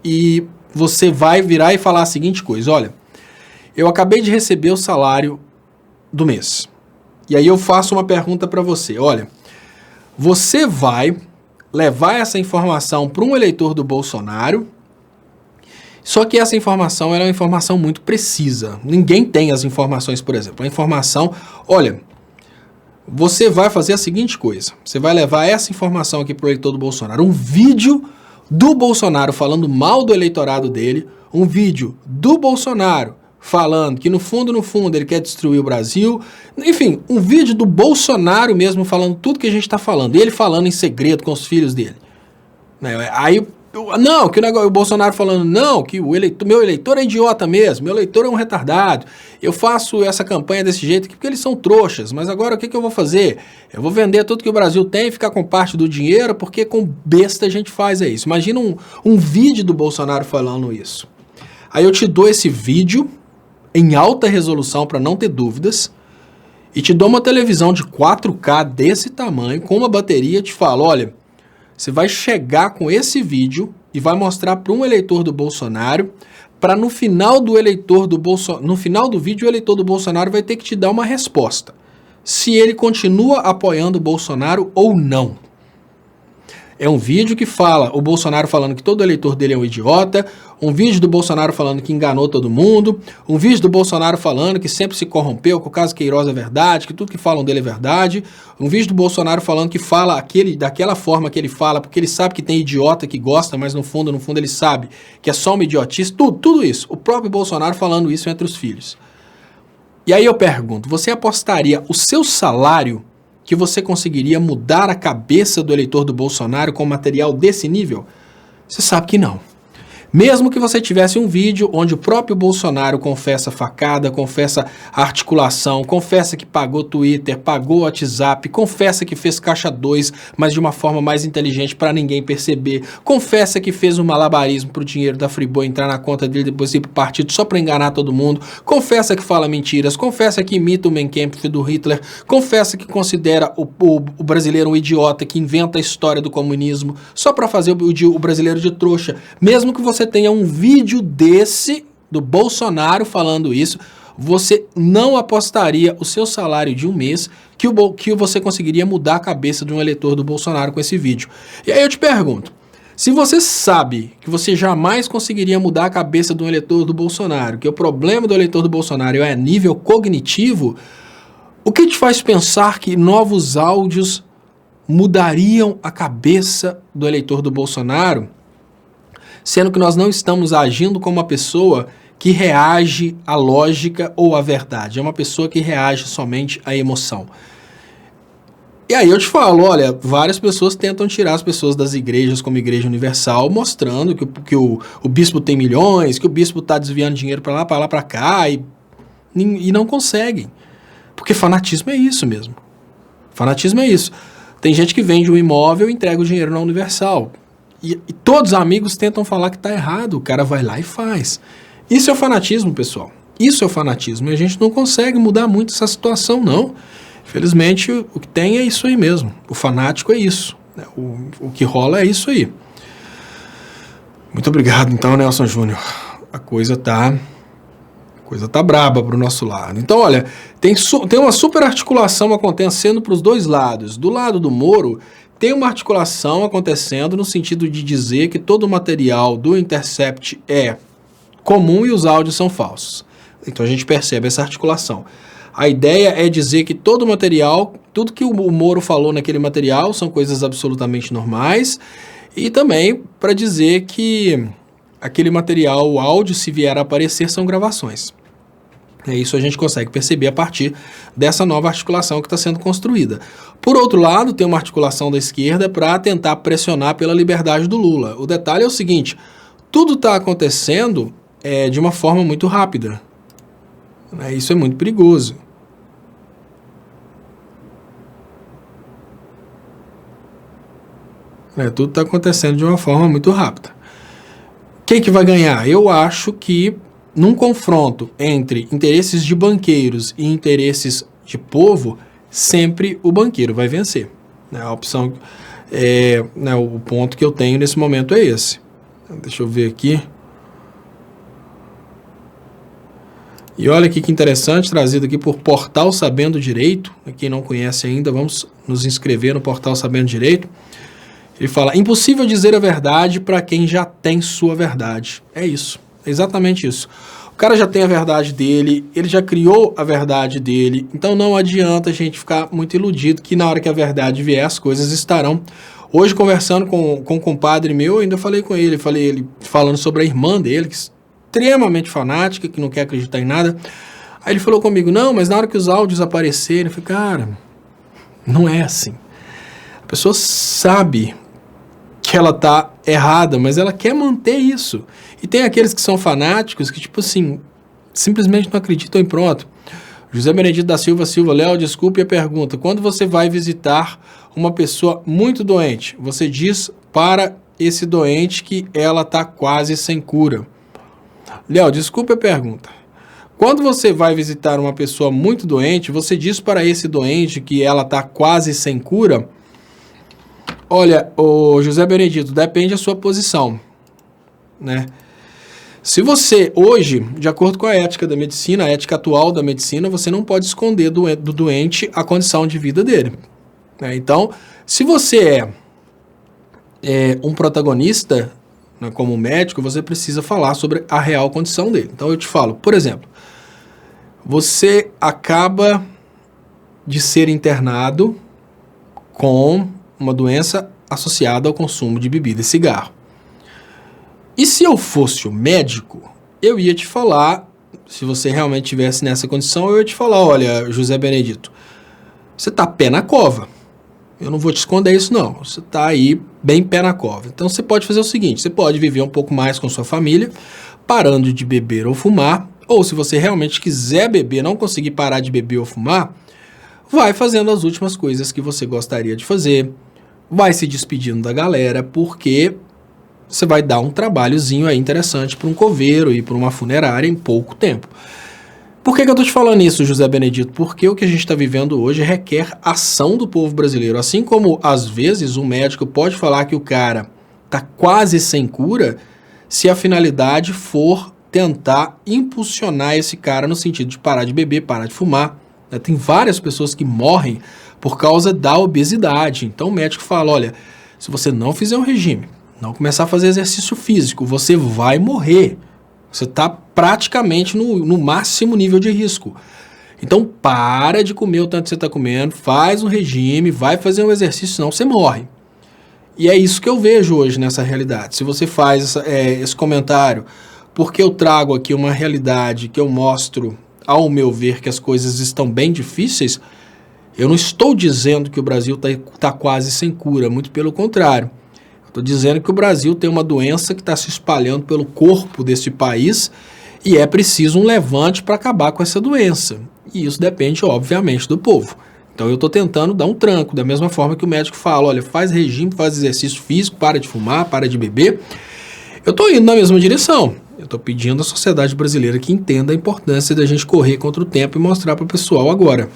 e você vai virar e falar a seguinte coisa. Olha, eu acabei de receber o salário do mês. E aí eu faço uma pergunta para você. Olha, você vai levar essa informação para um eleitor do Bolsonaro, só que essa informação ela é uma informação muito precisa. Ninguém tem as informações, por exemplo. A informação, olha, você vai fazer a seguinte coisa. Você vai levar essa informação aqui para o eleitor do Bolsonaro. Um vídeo do Bolsonaro falando mal do eleitorado dele. Um vídeo do Bolsonaro falando que no fundo ele quer destruir o Brasil. Enfim, um vídeo do Bolsonaro mesmo falando tudo que a gente está falando. E ele falando em segredo com os filhos dele. Aí, não, que o Bolsonaro falando, não, que meu eleitor é idiota mesmo, meu eleitor é um retardado. Eu faço essa campanha desse jeito aqui porque eles são trouxas, mas agora o que eu vou fazer? Eu vou vender tudo que o Brasil tem e ficar com parte do dinheiro, porque com besta a gente faz isso. Imagina um vídeo do Bolsonaro falando isso. Aí eu te dou esse vídeo em alta resolução para não ter dúvidas e te dou uma televisão de 4K desse tamanho com uma bateria e te falo, olha, você vai chegar com esse vídeo e vai mostrar para um eleitor do Bolsonaro, para no final do vídeo o eleitor do Bolsonaro vai ter que te dar uma resposta. Se ele continua apoiando o Bolsonaro ou não. É um vídeo que fala o Bolsonaro falando que todo eleitor dele é um idiota, um vídeo do Bolsonaro falando que enganou todo mundo, um vídeo do Bolsonaro falando que sempre se corrompeu, que o caso Queiroz é verdade, que tudo que falam dele é verdade, um vídeo do Bolsonaro falando que fala daquela forma que ele fala, porque ele sabe que tem idiota que gosta, mas no fundo ele sabe que é só uma idiotice, tudo isso. O próprio Bolsonaro falando isso entre os filhos. E aí eu pergunto, você apostaria o seu salário que você conseguiria mudar a cabeça do eleitor do Bolsonaro com material desse nível? Você sabe que não. Mesmo que você tivesse um vídeo onde o próprio Bolsonaro confessa facada, confessa articulação, confessa que pagou Twitter, pagou WhatsApp, confessa que fez caixa 2, mas de uma forma mais inteligente para ninguém perceber, confessa que fez um malabarismo para o dinheiro da Friboi entrar na conta dele, depois ir para o partido só para enganar todo mundo, confessa que fala mentiras, confessa que imita o Mein Kampf do Hitler, confessa que considera o brasileiro um idiota que inventa a história do comunismo só para fazer o brasileiro de trouxa. Mesmo que você tenha um vídeo desse do Bolsonaro falando isso, você não apostaria o seu salário de um mês que você conseguiria mudar a cabeça de um eleitor do Bolsonaro com esse vídeo. E aí eu te pergunto, se você sabe que você jamais conseguiria mudar a cabeça de um eleitor do Bolsonaro, que o problema do eleitor do Bolsonaro é a nível cognitivo, o que te faz pensar que novos áudios mudariam a cabeça do eleitor do Bolsonaro, sendo que nós não estamos agindo como uma pessoa que reage à lógica ou à verdade. É uma pessoa que reage somente à emoção. E aí eu te falo, olha, várias pessoas tentam tirar as pessoas das igrejas como Igreja Universal, mostrando que o bispo tem milhões, que o bispo está desviando dinheiro para lá, para cá, e não conseguem. Porque fanatismo é isso mesmo. Fanatismo é isso. Tem gente que vende um imóvel e entrega o dinheiro na Universal. E todos os amigos tentam falar que está errado, o cara vai lá e faz. Isso é o fanatismo, pessoal. Isso é o fanatismo. E a gente não consegue mudar muito essa situação, não. Infelizmente, o que tem é isso aí mesmo. O fanático é isso. O que rola é isso aí. Muito obrigado, então, Nelson Júnior. A coisa tá braba pro nosso lado. Então, olha, tem uma super articulação acontecendo para os dois lados. Do lado do Moro, tem uma articulação acontecendo no sentido de dizer que todo o material do Intercept é comum e os áudios são falsos. Então, a gente percebe essa articulação. A ideia é dizer que todo o material, tudo que o Moro falou naquele material são coisas absolutamente normais, e também para dizer que aquele material, o áudio, se vier a aparecer, são gravações. Isso a gente consegue perceber a partir dessa nova articulação que está sendo construída. Por outro lado, tem uma articulação da esquerda para tentar pressionar pela liberdade do Lula. O detalhe é o seguinte, tudo está acontecendo de uma forma muito rápida. Isso é muito perigoso. Tudo está acontecendo de uma forma muito rápida. Quem que vai ganhar? Eu acho que num confronto entre interesses de banqueiros e interesses de povo, sempre o banqueiro vai vencer. A opção, o ponto que eu tenho nesse momento é esse. Deixa eu ver aqui. E olha aqui que interessante, trazido aqui por Portal Sabendo Direito. Quem não conhece ainda, vamos nos inscrever no Portal Sabendo Direito. Ele fala, impossível dizer a verdade para quem já tem sua verdade. É isso, é exatamente isso. O cara já tem a verdade dele, ele já criou a verdade dele, então não adianta a gente ficar muito iludido que na hora que a verdade vier, as coisas estarão. Hoje, conversando com um compadre meu, eu ainda falei com ele, ele falando sobre a irmã dele, que é extremamente fanática, que não quer acreditar em nada. Aí ele falou comigo, não, mas na hora que os áudios aparecerem, eu falei, cara, não é assim. A pessoa sabe que ela tá errada, mas ela quer manter isso. E tem aqueles que são fanáticos que, tipo assim, simplesmente não acreditam e pronto. José Benedito da Silva, Léo, desculpe a pergunta. Quando você vai visitar uma pessoa muito doente, você diz para esse doente que ela tá quase sem cura. Léo, desculpe a pergunta. Quando você vai visitar uma pessoa muito doente, você diz para esse doente que ela tá quase sem cura? Olha, o José Benedito, depende da sua posição, né? Se você, hoje, de acordo com a ética da medicina, a ética atual da medicina, você não pode esconder do doente a condição de vida dele, né? Então, se você é um protagonista, né, como médico, você precisa falar sobre a real condição dele. Então, eu te falo, por exemplo, você acaba de ser internado com uma doença associada ao consumo de bebida e cigarro. E se eu fosse o médico, eu ia te falar, se você realmente estivesse nessa condição, eu ia te falar, olha, José Benedito, você está pé na cova. Eu não vou te esconder isso não, você está aí bem pé na cova. Então você pode fazer o seguinte, você pode viver um pouco mais com sua família, parando de beber ou fumar, ou se você realmente quiser beber, não conseguir parar de beber ou fumar, vai fazendo as últimas coisas que você gostaria de fazer, vai se despedindo da galera, porque você vai dar um trabalhozinho aí interessante para um coveiro e para uma funerária em pouco tempo. Por que eu estou te falando isso, José Benedito? Porque o que a gente está vivendo hoje requer ação do povo brasileiro. Assim como, às vezes, um médico pode falar que o cara está quase sem cura, se a finalidade for tentar impulsionar esse cara no sentido de parar de beber, parar de fumar. Tem várias pessoas que morrem por causa da obesidade. Então o médico fala, olha, se você não fizer um regime, não começar a fazer exercício físico, você vai morrer. Você está praticamente no máximo nível de risco. Então para de comer o tanto que você está comendo, faz um regime, vai fazer um exercício, senão você morre. E é isso que eu vejo hoje nessa realidade. Se você faz esse comentário, porque eu trago aqui uma realidade que eu mostro, ao meu ver, que as coisas estão bem difíceis, Eu não estou dizendo que o Brasil tá quase sem cura, muito pelo contrário. Estou dizendo que o Brasil tem uma doença que está se espalhando pelo corpo desse país e é preciso um levante para acabar com essa doença. E isso depende, obviamente, do povo. Então eu estou tentando dar um tranco, da mesma forma que o médico fala, olha, faz regime, faz exercício físico, para de fumar, para de beber. Eu estou indo na mesma direção. Eu estou pedindo à sociedade brasileira que entenda a importância da gente correr contra o tempo e mostrar para o pessoal agora.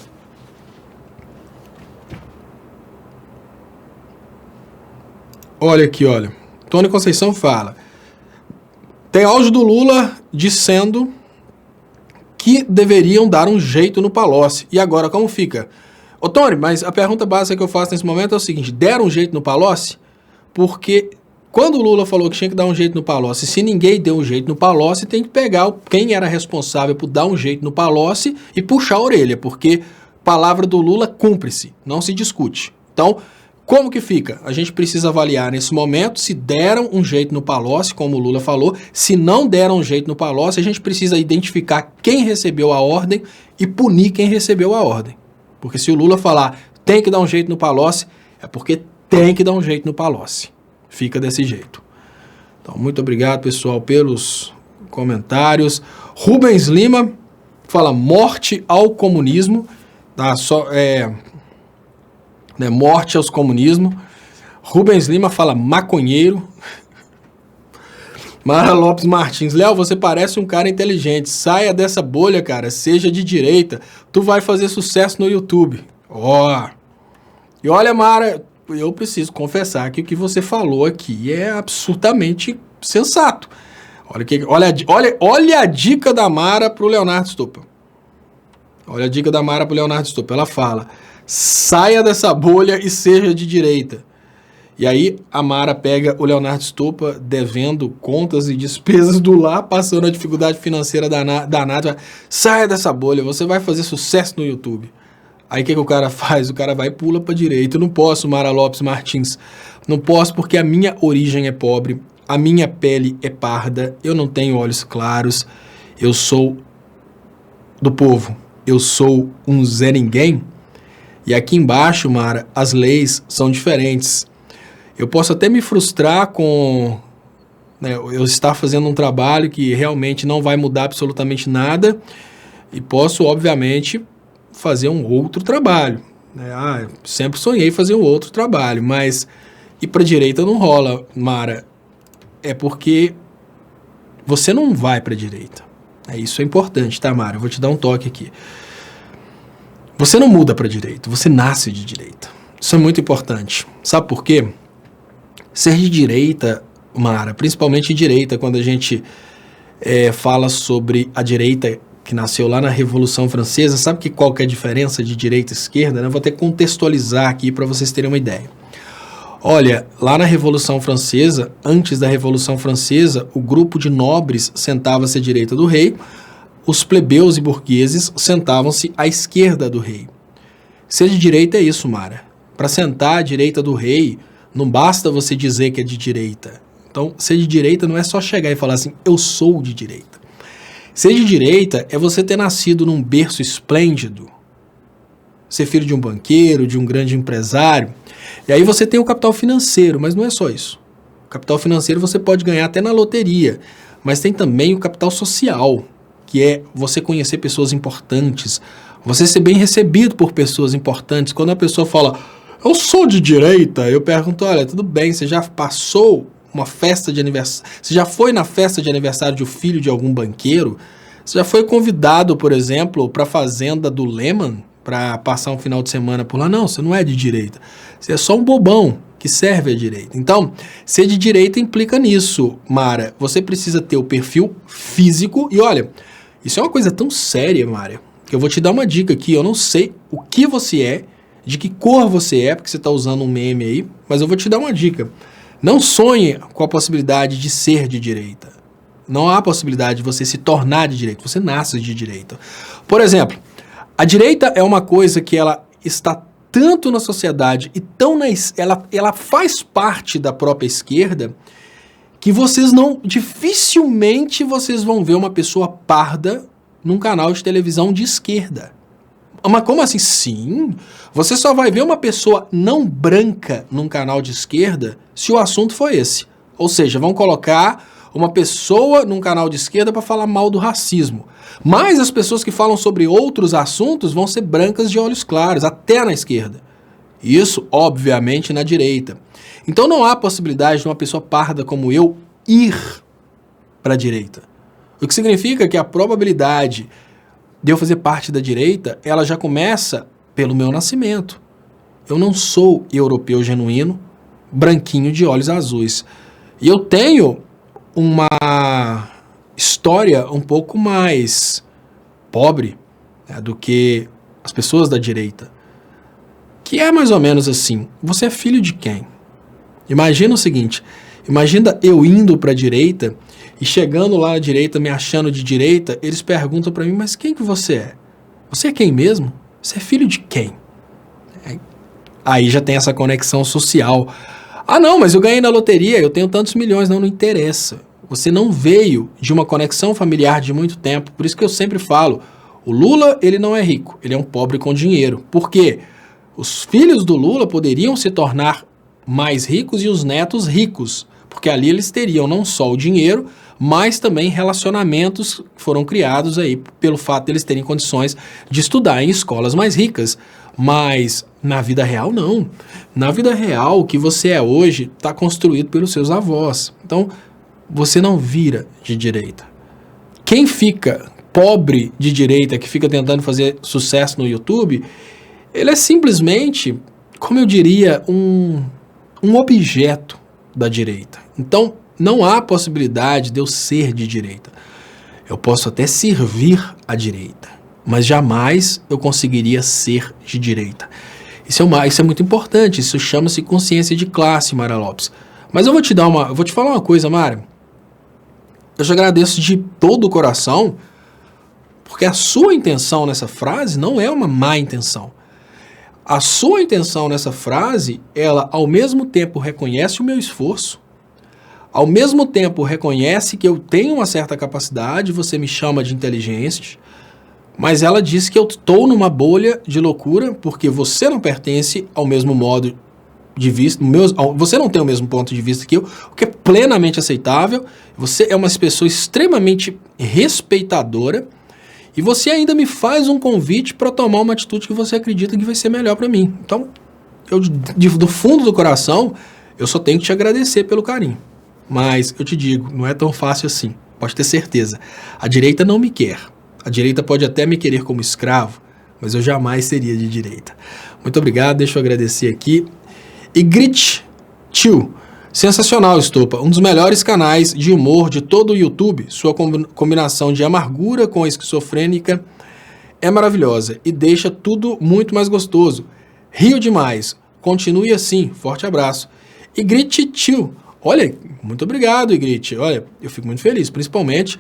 Olha aqui, olha. Tony Conceição fala. Tem áudio do Lula dizendo que deveriam dar um jeito no Palocci. E agora como fica? Ô Tony, mas a pergunta básica que eu faço nesse momento é o seguinte. Deram um jeito no Palocci? Porque quando o Lula falou que tinha que dar um jeito no Palocci, se ninguém deu um jeito no Palocci, tem que pegar quem era responsável por dar um jeito no Palocci e puxar a orelha. Porque palavra do Lula cumpre-se, não se discute. Então... como que fica? A gente precisa avaliar nesse momento se deram um jeito no Palocci, como o Lula falou. Se não deram um jeito no Palocci, a gente precisa identificar quem recebeu a ordem e punir quem recebeu a ordem. Porque se o Lula falar tem que dar um jeito no Palocci, é porque tem que dar um jeito no Palocci. Fica desse jeito. Então, muito obrigado, pessoal, pelos comentários. Rubens Lima fala morte ao comunismo. Tá? Morte aos comunismo. Rubens Lima fala maconheiro. Mara Lopes Martins. Léo, você parece um cara inteligente. Saia dessa bolha, cara. Seja de direita. Tu vai fazer sucesso no YouTube. E olha, Mara, eu preciso confessar que o que você falou aqui é absolutamente sensato. Olha a dica da Mara pro Leonardo Stuppa. Olha a dica da Mara pro Leonardo Stuppa. Ela fala... saia dessa bolha e seja de direita. E aí a Mara pega o Leonardo Stuppa devendo contas e despesas do lar, passando a dificuldade financeira danada. Saia dessa bolha, você vai fazer sucesso no YouTube. Aí o que o cara faz? O cara vai e pula pra direita. Eu não posso, Mara Lopes Martins. Não posso porque a minha origem é pobre, a minha pele é parda, eu não tenho olhos claros, eu sou do povo, eu sou um Zé Ninguém. E aqui embaixo, Mara, as leis são diferentes. Eu posso até me frustrar com eu estar fazendo um trabalho que realmente não vai mudar absolutamente nada e posso, obviamente, fazer um outro trabalho. Eu sempre sonhei fazer um outro trabalho, mas ir para a direita não rola, Mara. É porque você não vai para a direita. Isso é importante, tá, Mara? Eu vou te dar um toque aqui. Você não muda para a direita, você nasce de direita. Isso é muito importante. Sabe por quê? Ser de direita, Mara, principalmente direita, quando a gente fala sobre a direita que nasceu lá na Revolução Francesa, sabe qual que é a diferença de direita e esquerda? Eu vou até contextualizar aqui para vocês terem uma ideia. Olha, lá na Revolução Francesa, antes da Revolução Francesa, o grupo de nobres sentava-se à direita do rei, os plebeus e burgueses sentavam-se à esquerda do rei. Ser de direita é isso, Mara. Para sentar à direita do rei, não basta você dizer que é de direita. Então, ser de direita não é só chegar e falar assim, eu sou de direita. Ser de direita é você ter nascido num berço esplêndido, ser filho de um banqueiro, de um grande empresário, e aí você tem o capital financeiro, mas não é só isso. O capital financeiro você pode ganhar até na loteria, mas tem também o capital social, que é você conhecer pessoas importantes, você ser bem recebido por pessoas importantes. Quando a pessoa fala, eu sou de direita, eu pergunto, olha, tudo bem, você já passou uma festa de aniversário, você já foi na festa de aniversário de um filho de algum banqueiro? Você já foi convidado, por exemplo, para a fazenda do Lehman, para passar um final de semana por lá? Não, você não é de direita, você é só um bobão que serve à direita. Então, ser de direita implica nisso, Mara. Você precisa ter o perfil físico e olha... isso é uma coisa tão séria, Mária, que eu vou te dar uma dica aqui. Eu não sei o que você é, de que cor você é, porque você está usando um meme aí, mas eu vou te dar uma dica. Não sonhe com a possibilidade de ser de direita. Não há possibilidade de você se tornar de direita. Você nasce de direita. Por exemplo, a direita é uma coisa que ela está tanto na sociedade e ela faz parte da própria esquerda que dificilmente vocês vão ver uma pessoa parda num canal de televisão de esquerda. Mas como assim? Sim, você só vai ver uma pessoa não branca num canal de esquerda se o assunto for esse. Ou seja, vão colocar uma pessoa num canal de esquerda para falar mal do racismo. Mas as pessoas que falam sobre outros assuntos vão ser brancas de olhos claros, até na esquerda. Isso, obviamente, na direita. Então não há possibilidade de uma pessoa parda como eu ir para a direita. O que significa que a probabilidade de eu fazer parte da direita, ela já começa pelo meu nascimento. Eu não sou europeu genuíno, branquinho de olhos azuis. E eu tenho uma história um pouco mais pobre, né, do que as pessoas da direita. Que é mais ou menos assim, você é filho de quem? Imagina o seguinte, imagina eu indo para a direita e chegando lá na direita, me achando de direita, eles perguntam para mim, mas quem que você é? Você é quem mesmo? Você é filho de quem? Aí já tem essa conexão social. Ah não, mas eu ganhei na loteria, eu tenho tantos milhões. Não, não interessa. Você não veio de uma conexão familiar de muito tempo. Por isso que eu sempre falo, o Lula, ele não é rico, ele é um pobre com dinheiro. Por quê? Os filhos do Lula poderiam se tornar mais ricos e os netos ricos, porque ali eles teriam não só o dinheiro, mas também relacionamentos que foram criados aí pelo fato de eles terem condições de estudar em escolas mais ricas. Mas na vida real, não. Na vida real, o que você é hoje está construído pelos seus avós. Então, você não vira de direita. Quem fica pobre de direita, que fica tentando fazer sucesso no YouTube, ele é simplesmente, como eu diria, um objeto da direita. Então, não há possibilidade de eu ser de direita. Eu posso até servir à direita, mas jamais eu conseguiria ser de direita. Isso é muito importante, isso chama-se consciência de classe, Mara Lopes. Mas eu vou te falar uma coisa, Mara. Eu te agradeço de todo o coração, porque a sua intenção nessa frase não é uma má intenção. A sua intenção nessa frase, ela ao mesmo tempo reconhece o meu esforço, ao mesmo tempo reconhece que eu tenho uma certa capacidade, você me chama de inteligente, mas ela diz que eu estou numa bolha de loucura porque você não pertence ao mesmo modo de vista, você não tem o mesmo ponto de vista que eu, o que é plenamente aceitável, você é uma pessoa extremamente respeitadora e você ainda me faz um convite para tomar uma atitude que você acredita que vai ser melhor para mim. Então, do fundo do coração, eu só tenho que te agradecer pelo carinho. Mas eu te digo, não é tão fácil assim, pode ter certeza. A direita não me quer. A direita pode até me querer como escravo, mas eu jamais seria de direita. Muito obrigado, deixa eu agradecer aqui. E Grit Tio, sensacional, Estopa, um dos melhores canais de humor de todo o YouTube. Sua combinação de amargura com a esquizofrênica é maravilhosa e deixa tudo muito mais gostoso. Rio demais, continue assim, forte abraço. E Grit Tio, olha, muito obrigado, Igrit. Olha, eu fico muito feliz, principalmente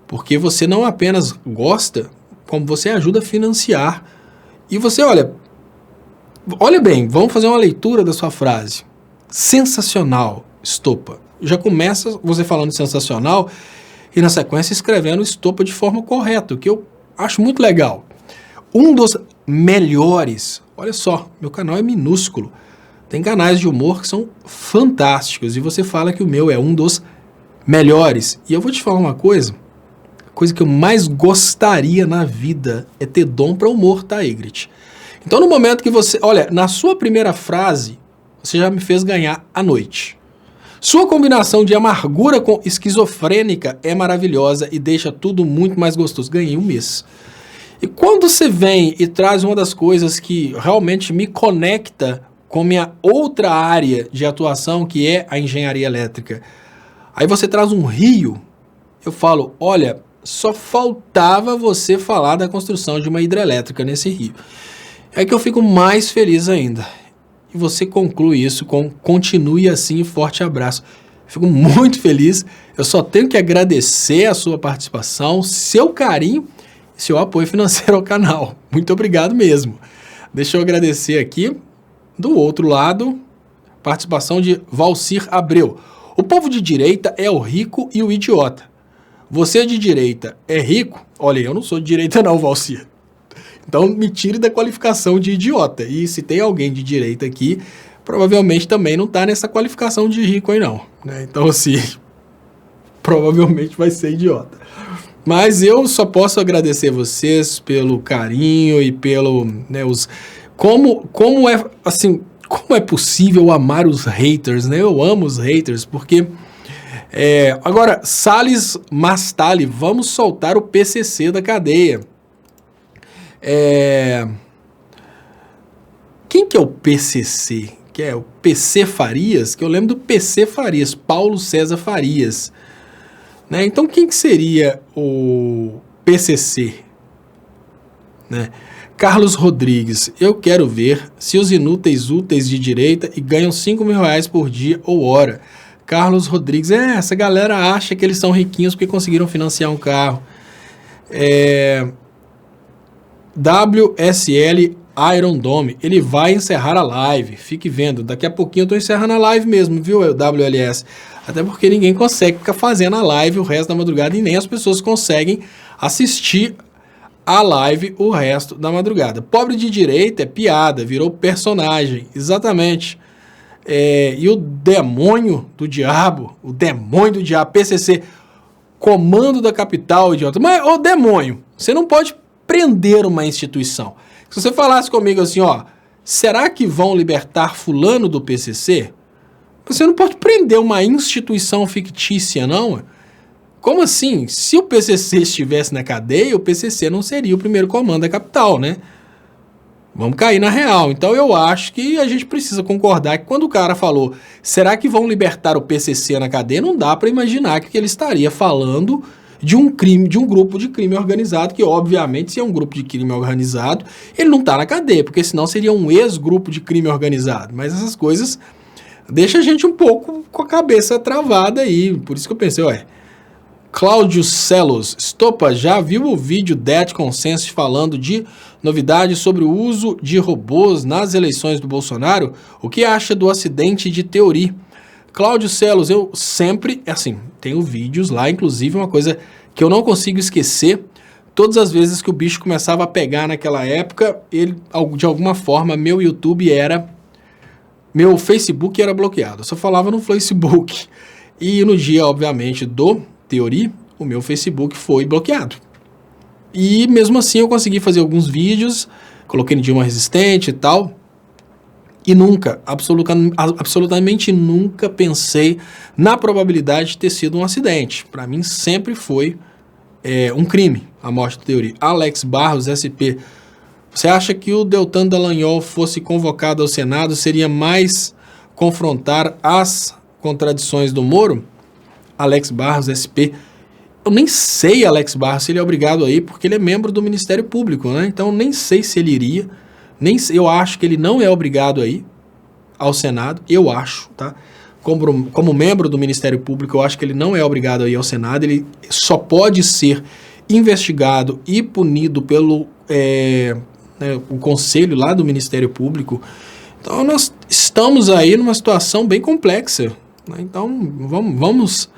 porque você não apenas gosta, como você ajuda a financiar. E você, olha bem, vamos fazer uma leitura da sua frase. Sensacional, Estopa. Já começa você falando sensacional e na sequência escrevendo Estopa de forma correta, o que eu acho muito legal. Um dos melhores, olha só, meu canal é minúsculo. Tem canais de humor que são fantásticos e você fala que o meu é um dos melhores. E eu vou te falar uma coisa, a coisa que eu mais gostaria na vida é ter dom para humor, tá, Igrit? Então no momento que você, olha, na sua primeira frase, você já me fez ganhar a noite. Sua combinação de amargura com esquizofrênica é maravilhosa e deixa tudo muito mais gostoso. Ganhei um mês. E quando você vem e traz uma das coisas que realmente me conecta com minha outra área de atuação, que é a engenharia elétrica. Aí você traz um rio, eu falo, olha, só faltava você falar da construção de uma hidrelétrica nesse rio. É que eu fico mais feliz ainda. E você conclui isso com continue assim, forte abraço. Fico muito feliz, eu só tenho que agradecer a sua participação, seu carinho e seu apoio financeiro ao canal. Muito obrigado mesmo. Deixa eu agradecer aqui. Do outro lado, participação de Valcir Abreu. O povo de direita é o rico e o idiota. Você de direita é rico? Olha, eu não sou de direita não, Valcir. Então me tire da qualificação de idiota. E se tem alguém de direita aqui, provavelmente também não tá nessa qualificação de rico aí não, né? Então assim, provavelmente vai ser idiota. Mas eu só posso agradecer vocês pelo carinho e pelo, né, como é assim, como é possível amar os haters, né? Eu amo os haters porque agora, Salles Mastali, vamos soltar o PCC da cadeia. Quem que é o PCC? Que é o PC Farias? Que eu lembro do PC Farias, Paulo César Farias. Né? Então, quem que seria o PCC? Né? Carlos Rodrigues, eu quero ver se os inúteis úteis de direita e ganham 5 mil reais por dia ou hora. Carlos Rodrigues, essa galera acha que eles são riquinhos porque conseguiram financiar um carro. WSL Iron Dome, ele vai encerrar a live, fique vendo, daqui a pouquinho eu tô encerrando a live mesmo, viu, WLS? Até porque ninguém consegue ficar fazendo a live o resto da madrugada e nem as pessoas conseguem assistir a live o resto da madrugada. Pobre de direita é piada, virou personagem, exatamente. E o demônio do diabo, PCC, comando da capital, idiota. Mas, ô demônio, você não pode prender uma instituição. Se você falasse comigo assim, ó, será que vão libertar fulano do PCC? Você não pode prender uma instituição fictícia, não. Como assim? Se o PCC estivesse na cadeia, o PCC não seria o primeiro comando da capital, né? Vamos cair na real. Então eu acho que a gente precisa concordar que quando o cara falou, será que vão libertar o PCC na cadeia? Não dá para imaginar que ele estaria falando de um crime, de um grupo de crime organizado, que obviamente se é um grupo de crime organizado, ele não está na cadeia, porque senão seria um ex-grupo de crime organizado. Mas essas coisas deixam a gente um pouco com a cabeça travada aí. Por isso que eu pensei, Cláudio Celos, Estopa, já viu o vídeo Dead Consensus falando de novidades sobre o uso de robôs nas eleições do Bolsonaro? O que acha do acidente de Teori? Cláudio Celos, eu sempre, tenho vídeos lá, inclusive uma coisa que eu não consigo esquecer, todas as vezes que o bicho começava a pegar naquela época, de alguma forma, meu Facebook era bloqueado, eu só falava no Facebook. E no dia, obviamente, do Teori, o meu Facebook foi bloqueado. E mesmo assim eu consegui fazer alguns vídeos, coloquei no Dilma Resistente e tal, e nunca, absolutamente nunca pensei na probabilidade de ter sido um acidente. Para mim sempre foi um crime a morte do Teori. Alex Barros, SP, você acha que o Deltan Dallagnol fosse convocado ao Senado seria mais confrontar as contradições do Moro? Alex Barros, SP, eu nem sei, Alex Barros, se ele é obrigado a ir, porque ele é membro do Ministério Público, né? Então nem sei se ele iria, eu acho que ele não é obrigado a ir ao Senado, eu acho, tá? Como membro do Ministério Público, eu acho que ele não é obrigado a ir ao Senado, ele só pode ser investigado e punido pelo o conselho lá do Ministério Público. Então nós estamos aí numa situação bem complexa, né? Então vamos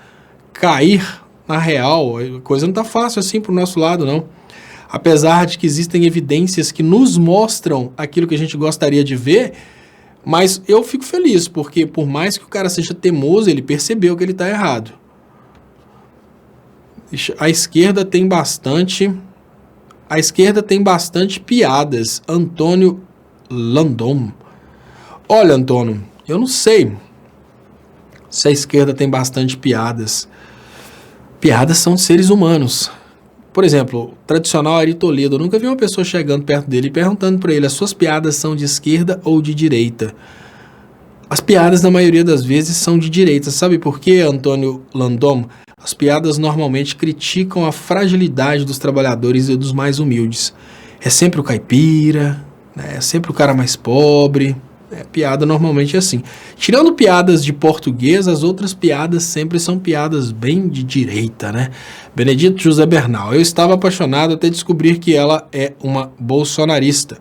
cair na real, a coisa não tá fácil assim pro nosso lado, não. Apesar de que existem evidências que nos mostram aquilo que a gente gostaria de ver, mas eu fico feliz, porque por mais que o cara seja teimoso, ele percebeu que ele tá errado. A esquerda tem bastante piadas. Antônio Landon. Olha, Antônio, eu não sei se a esquerda tem bastante piadas. Piadas são de seres humanos. Por exemplo, o tradicional Ari Toledo. Eu nunca vi uma pessoa chegando perto dele e perguntando para ele, as suas piadas são de esquerda ou de direita? As piadas, na maioria das vezes, são de direita. Sabe por quê, Antônio Landon? As piadas normalmente criticam a fragilidade dos trabalhadores e dos mais humildes. É sempre o caipira, né? É sempre o cara mais pobre. Piada normalmente é assim. Tirando piadas de português, as outras piadas sempre são piadas bem de direita, né? Benedito José Bernal. Eu estava apaixonado até descobrir que ela é uma bolsonarista.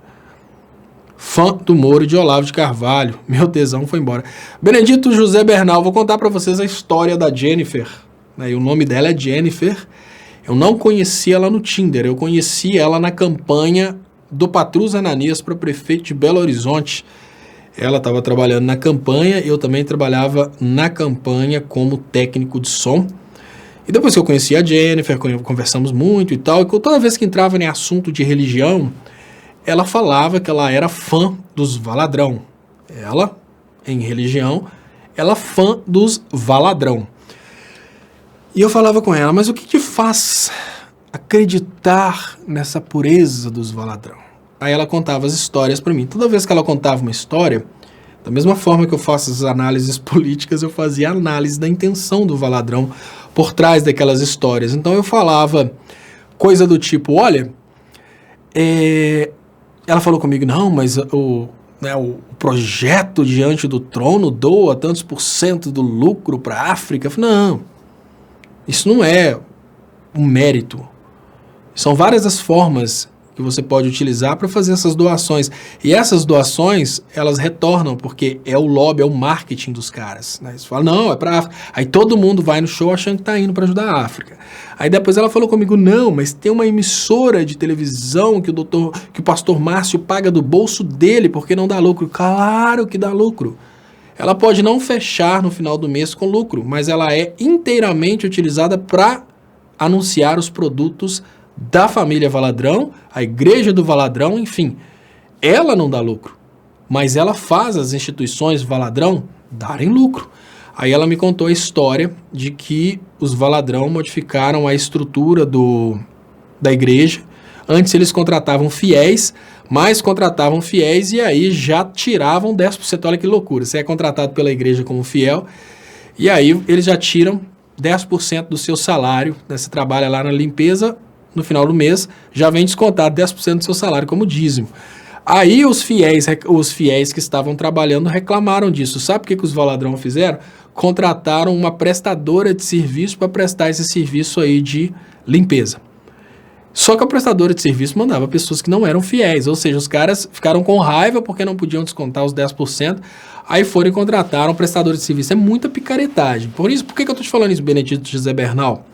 Fã do Moro e de Olavo de Carvalho. Meu tesão foi embora. Benedito José Bernal. Vou contar para vocês a história da Jennifer. E o nome dela é Jennifer. Eu não conheci ela no Tinder. Eu conheci ela na campanha do Patrus Ananias para prefeito de Belo Horizonte. Ela estava trabalhando na campanha, eu também trabalhava na campanha como técnico de som. E depois que eu conheci a Jennifer, conversamos muito e tal, e toda vez que entrava em assunto de religião, ela falava que ela era fã dos Valadrão. Ela, em religião, ela fã dos Valadrão. E eu falava com ela, mas o que te faz acreditar nessa pureza dos Valadrão? Aí ela contava as histórias para mim. Toda vez que ela contava uma história, da mesma forma que eu faço as análises políticas, eu fazia análise da intenção do Valadrão por trás daquelas histórias. Então eu falava coisa do tipo, olha, ela falou comigo, não, mas o projeto Diante do Trono doa tantos % do lucro para a África. Eu falei, não, isso não é um mérito. São várias as formas que você pode utilizar para fazer essas doações. E essas doações, elas retornam, porque é o lobby, é o marketing dos caras. Né? Eles falam, não, é para a África. Aí todo mundo vai no show achando que está indo para ajudar a África. Aí depois ela falou comigo, não, mas tem uma emissora de televisão que o pastor Márcio paga do bolso dele porque não dá lucro. Claro que dá lucro. Ela pode não fechar no final do mês com lucro, mas ela é inteiramente utilizada para anunciar os produtos da família Valadrão, a igreja do Valadrão, enfim. Ela não dá lucro, mas ela faz as instituições Valadrão darem lucro. Aí ela me contou a história de que os Valadrão modificaram a estrutura da igreja. Antes eles contratavam fiéis, mas contratavam fiéis e aí já tiravam 10%. Olha que loucura, você é contratado pela igreja como fiel e aí eles já tiram 10% do seu salário. Né? Você trabalha lá na limpeza, no final do mês já vem descontado 10% do seu salário como dízimo. Aí os fiéis que estavam trabalhando reclamaram disso. Sabe o que os Valadrão fizeram? Contrataram uma prestadora de serviço para prestar esse serviço aí de limpeza. Só que a prestadora de serviço mandava pessoas que não eram fiéis, ou seja, os caras ficaram com raiva porque não podiam descontar os 10%, aí foram e contrataram um prestador de serviço. É muita picaretagem. Por que eu estou te falando isso, Benedito José Bernal?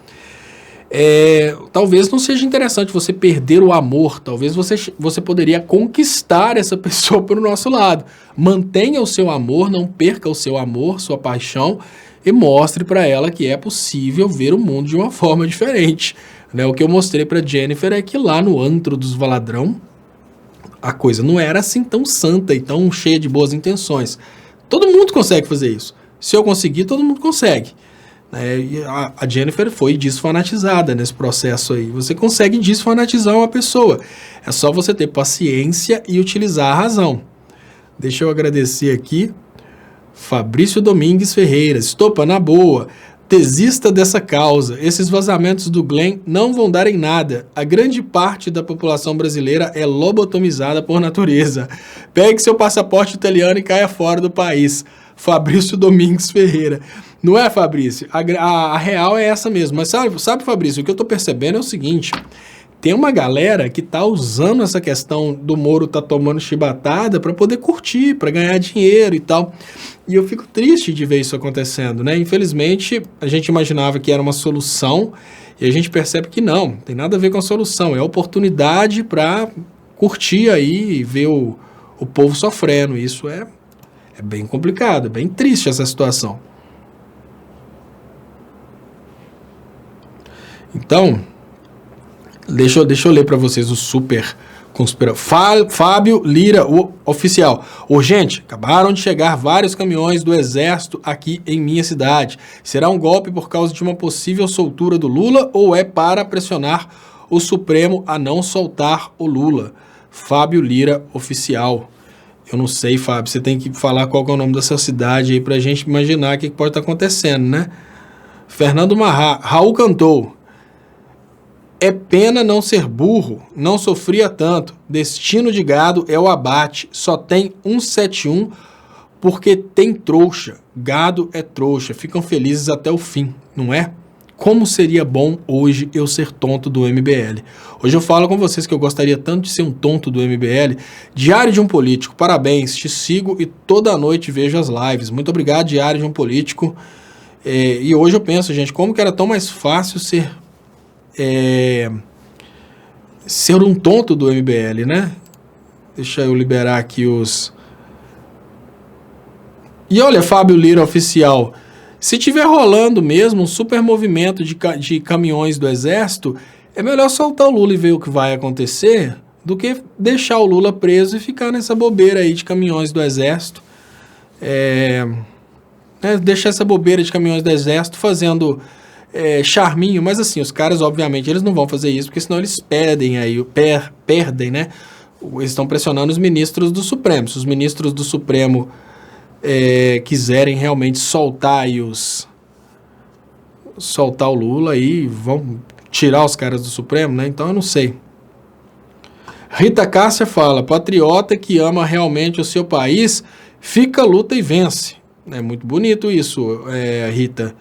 Talvez não seja interessante você perder o amor, talvez você poderia conquistar essa pessoa para o nosso lado. Mantenha o seu amor, não perca o seu amor, sua paixão, e mostre para ela que é possível ver o mundo de uma forma diferente. Né? O que eu mostrei para Jennifer é que lá no antro dos Valadrão, a coisa não era assim tão santa e tão cheia de boas intenções. Todo mundo consegue fazer isso. Se eu conseguir, todo mundo consegue. E a Jennifer foi desfanatizada nesse processo aí. Você consegue desfanatizar uma pessoa. É só você ter paciência e utilizar a razão. Deixa eu agradecer aqui. Fabrício Domingues Ferreira. Estopa, na boa. Desista dessa causa. Esses vazamentos do Glenn não vão dar em nada. A grande parte da população brasileira é lobotomizada por natureza. Pegue seu passaporte italiano e caia fora do país. Fabrício Domingues Ferreira. Não é, Fabrício? A real é essa mesmo. Mas sabe, Fabrício, o que eu tô percebendo é o seguinte. Tem uma galera que tá usando essa questão do Moro tá tomando chibatada para poder curtir, para ganhar dinheiro e tal. E eu fico triste de ver isso acontecendo, né? Infelizmente, a gente imaginava que era uma solução e a gente percebe que não tem nada a ver com a solução. É oportunidade para curtir aí e ver o povo sofrendo. Isso é bem complicado, é bem triste essa situação. Então, deixa eu ler para vocês o super conspirador. Fábio Lira, o oficial. Urgente, acabaram de chegar vários caminhões do Exército aqui em minha cidade. Será um golpe por causa de uma possível soltura do Lula ou é para pressionar o Supremo a não soltar o Lula? Fábio Lira, oficial. Eu não sei, Fábio, você tem que falar qual que é o nome dessa cidade aí pra gente imaginar o que pode estar acontecendo, né? Fernando Marrá, Raul cantou. É pena não ser burro, não sofria tanto. Destino de gado é o abate, só tem 171 porque tem trouxa. Gado é trouxa, ficam felizes até o fim, não é? Como seria bom hoje eu ser tonto do MBL? Hoje eu falo com vocês que eu gostaria tanto de ser um tonto do MBL. Diário de um Político, parabéns, te sigo e toda noite vejo as lives. Muito obrigado, Diário de um Político. E hoje eu penso, gente, como que era tão mais fácil ser um tonto do MBL, né? Deixa eu liberar aqui os... E olha, Fábio Lira Oficial, se tiver rolando mesmo um super movimento de caminhões do Exército, é melhor soltar o Lula e ver o que vai acontecer do que deixar o Lula preso e ficar nessa bobeira aí de caminhões do Exército. Deixar essa bobeira de caminhões do Exército fazendo charminho, mas assim, os caras, obviamente, eles não vão fazer isso, porque senão eles perdem, né? Eles estão pressionando os ministros do Supremo. Se os ministros do Supremo quiserem realmente soltar o Lula aí, vão tirar os caras do Supremo, né? Então eu não sei. Rita Cássia fala, patriota que ama realmente o seu país, fica, luta e vence. É muito bonito isso, Rita.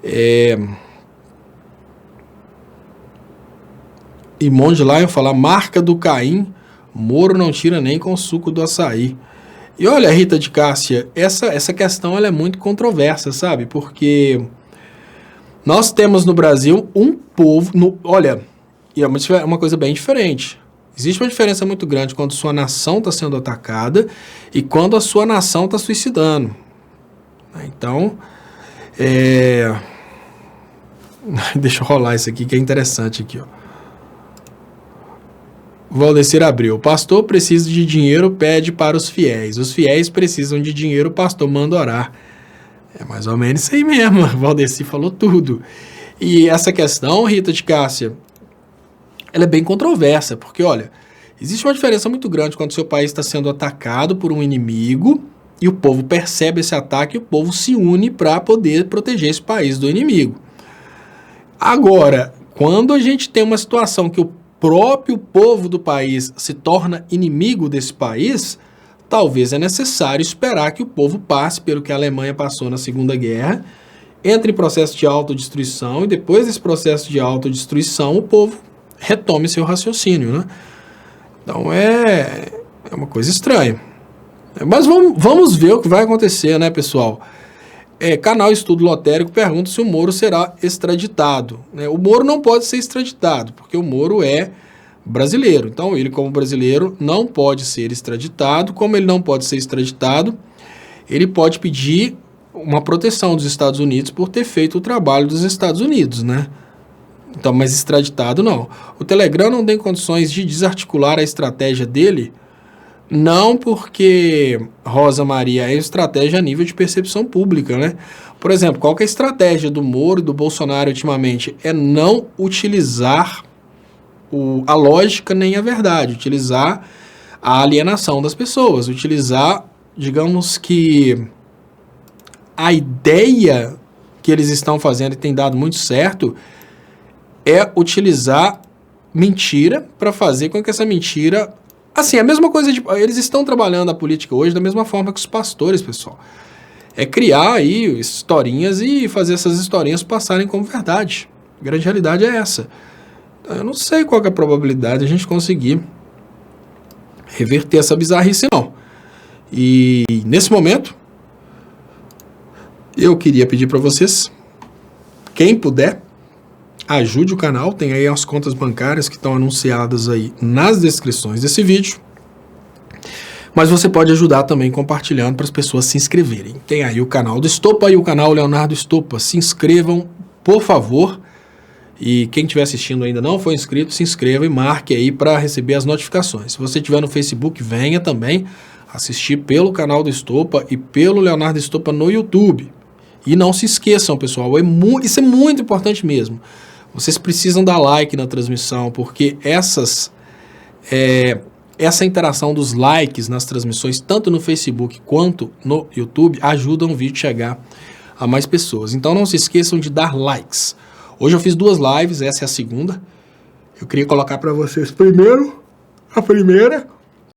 E Monge Lion fala, marca do Caim, Moro não tira nem com o suco do açaí. E olha, Rita de Cássia, essa questão ela é muito controversa, sabe? Porque nós temos no Brasil um povo... olha, e é uma coisa bem diferente. Existe uma diferença muito grande quando sua nação está sendo atacada e quando a sua nação está suicidando. Então, deixa eu rolar isso aqui que é interessante aqui, ó. Valdecir Abreu. O pastor precisa de dinheiro, pede para os fiéis. Os fiéis precisam de dinheiro, o pastor manda orar. É mais ou menos isso aí mesmo. Valdecir falou tudo. E essa questão, Rita de Cássia, ela é bem controversa, porque, olha, existe uma diferença muito grande quando seu país está sendo atacado por um inimigo e o povo percebe esse ataque e o povo se une para poder proteger esse país do inimigo. Agora, quando a gente tem uma situação que o próprio povo do país se torna inimigo desse país, talvez é necessário esperar que o povo passe pelo que a Alemanha passou na Segunda Guerra, entre em processo de autodestruição e depois desse processo de autodestruição o povo retome seu raciocínio, né? Então é uma coisa estranha. Mas vamos ver o que vai acontecer, né, pessoal? Canal Estudo Lotérico pergunta se o Moro será extraditado. O Moro não pode ser extraditado, porque o Moro é brasileiro. Então, ele, como brasileiro, não pode ser extraditado. Como ele não pode ser extraditado, ele pode pedir uma proteção dos Estados Unidos por ter feito o trabalho dos Estados Unidos, né? Então, mas extraditado não. O Telegram não tem condições de desarticular a estratégia dele. Não porque Rosa Maria é estratégia a nível de percepção pública, né? Por exemplo, qual que é a estratégia do Moro e do Bolsonaro ultimamente? É não utilizar a lógica nem a verdade, utilizar a alienação das pessoas, utilizar, digamos que, a ideia que eles estão fazendo e tem dado muito certo é utilizar mentira para fazer com que essa mentira... Assim, a mesma coisa, eles estão trabalhando a política hoje da mesma forma que os pastores, pessoal. É criar aí historinhas e fazer essas historinhas passarem como verdade. A grande realidade é essa. Eu não sei qual que é a probabilidade de a gente conseguir reverter essa bizarrice, não. E nesse momento, eu queria pedir para vocês, quem puder, ajude o canal, tem aí as contas bancárias que estão anunciadas aí nas descrições desse vídeo. Mas você pode ajudar também compartilhando para as pessoas se inscreverem. Tem aí o canal do Estopa e o canal Leonardo Estopa. Se inscrevam, por favor. E quem estiver assistindo ainda não foi inscrito, se inscreva e marque aí para receber as notificações. Se você estiver no Facebook, venha também assistir pelo canal do Estopa e pelo Leonardo Estopa no YouTube. E não se esqueçam, pessoal, isso é muito importante mesmo. Vocês precisam dar like na transmissão, porque essa interação dos likes nas transmissões, tanto no Facebook quanto no YouTube, ajudam o vídeo a chegar a mais pessoas. Então não se esqueçam de dar likes. Hoje eu fiz 2 lives, essa é a segunda. Eu queria colocar para vocês primeiro a primeira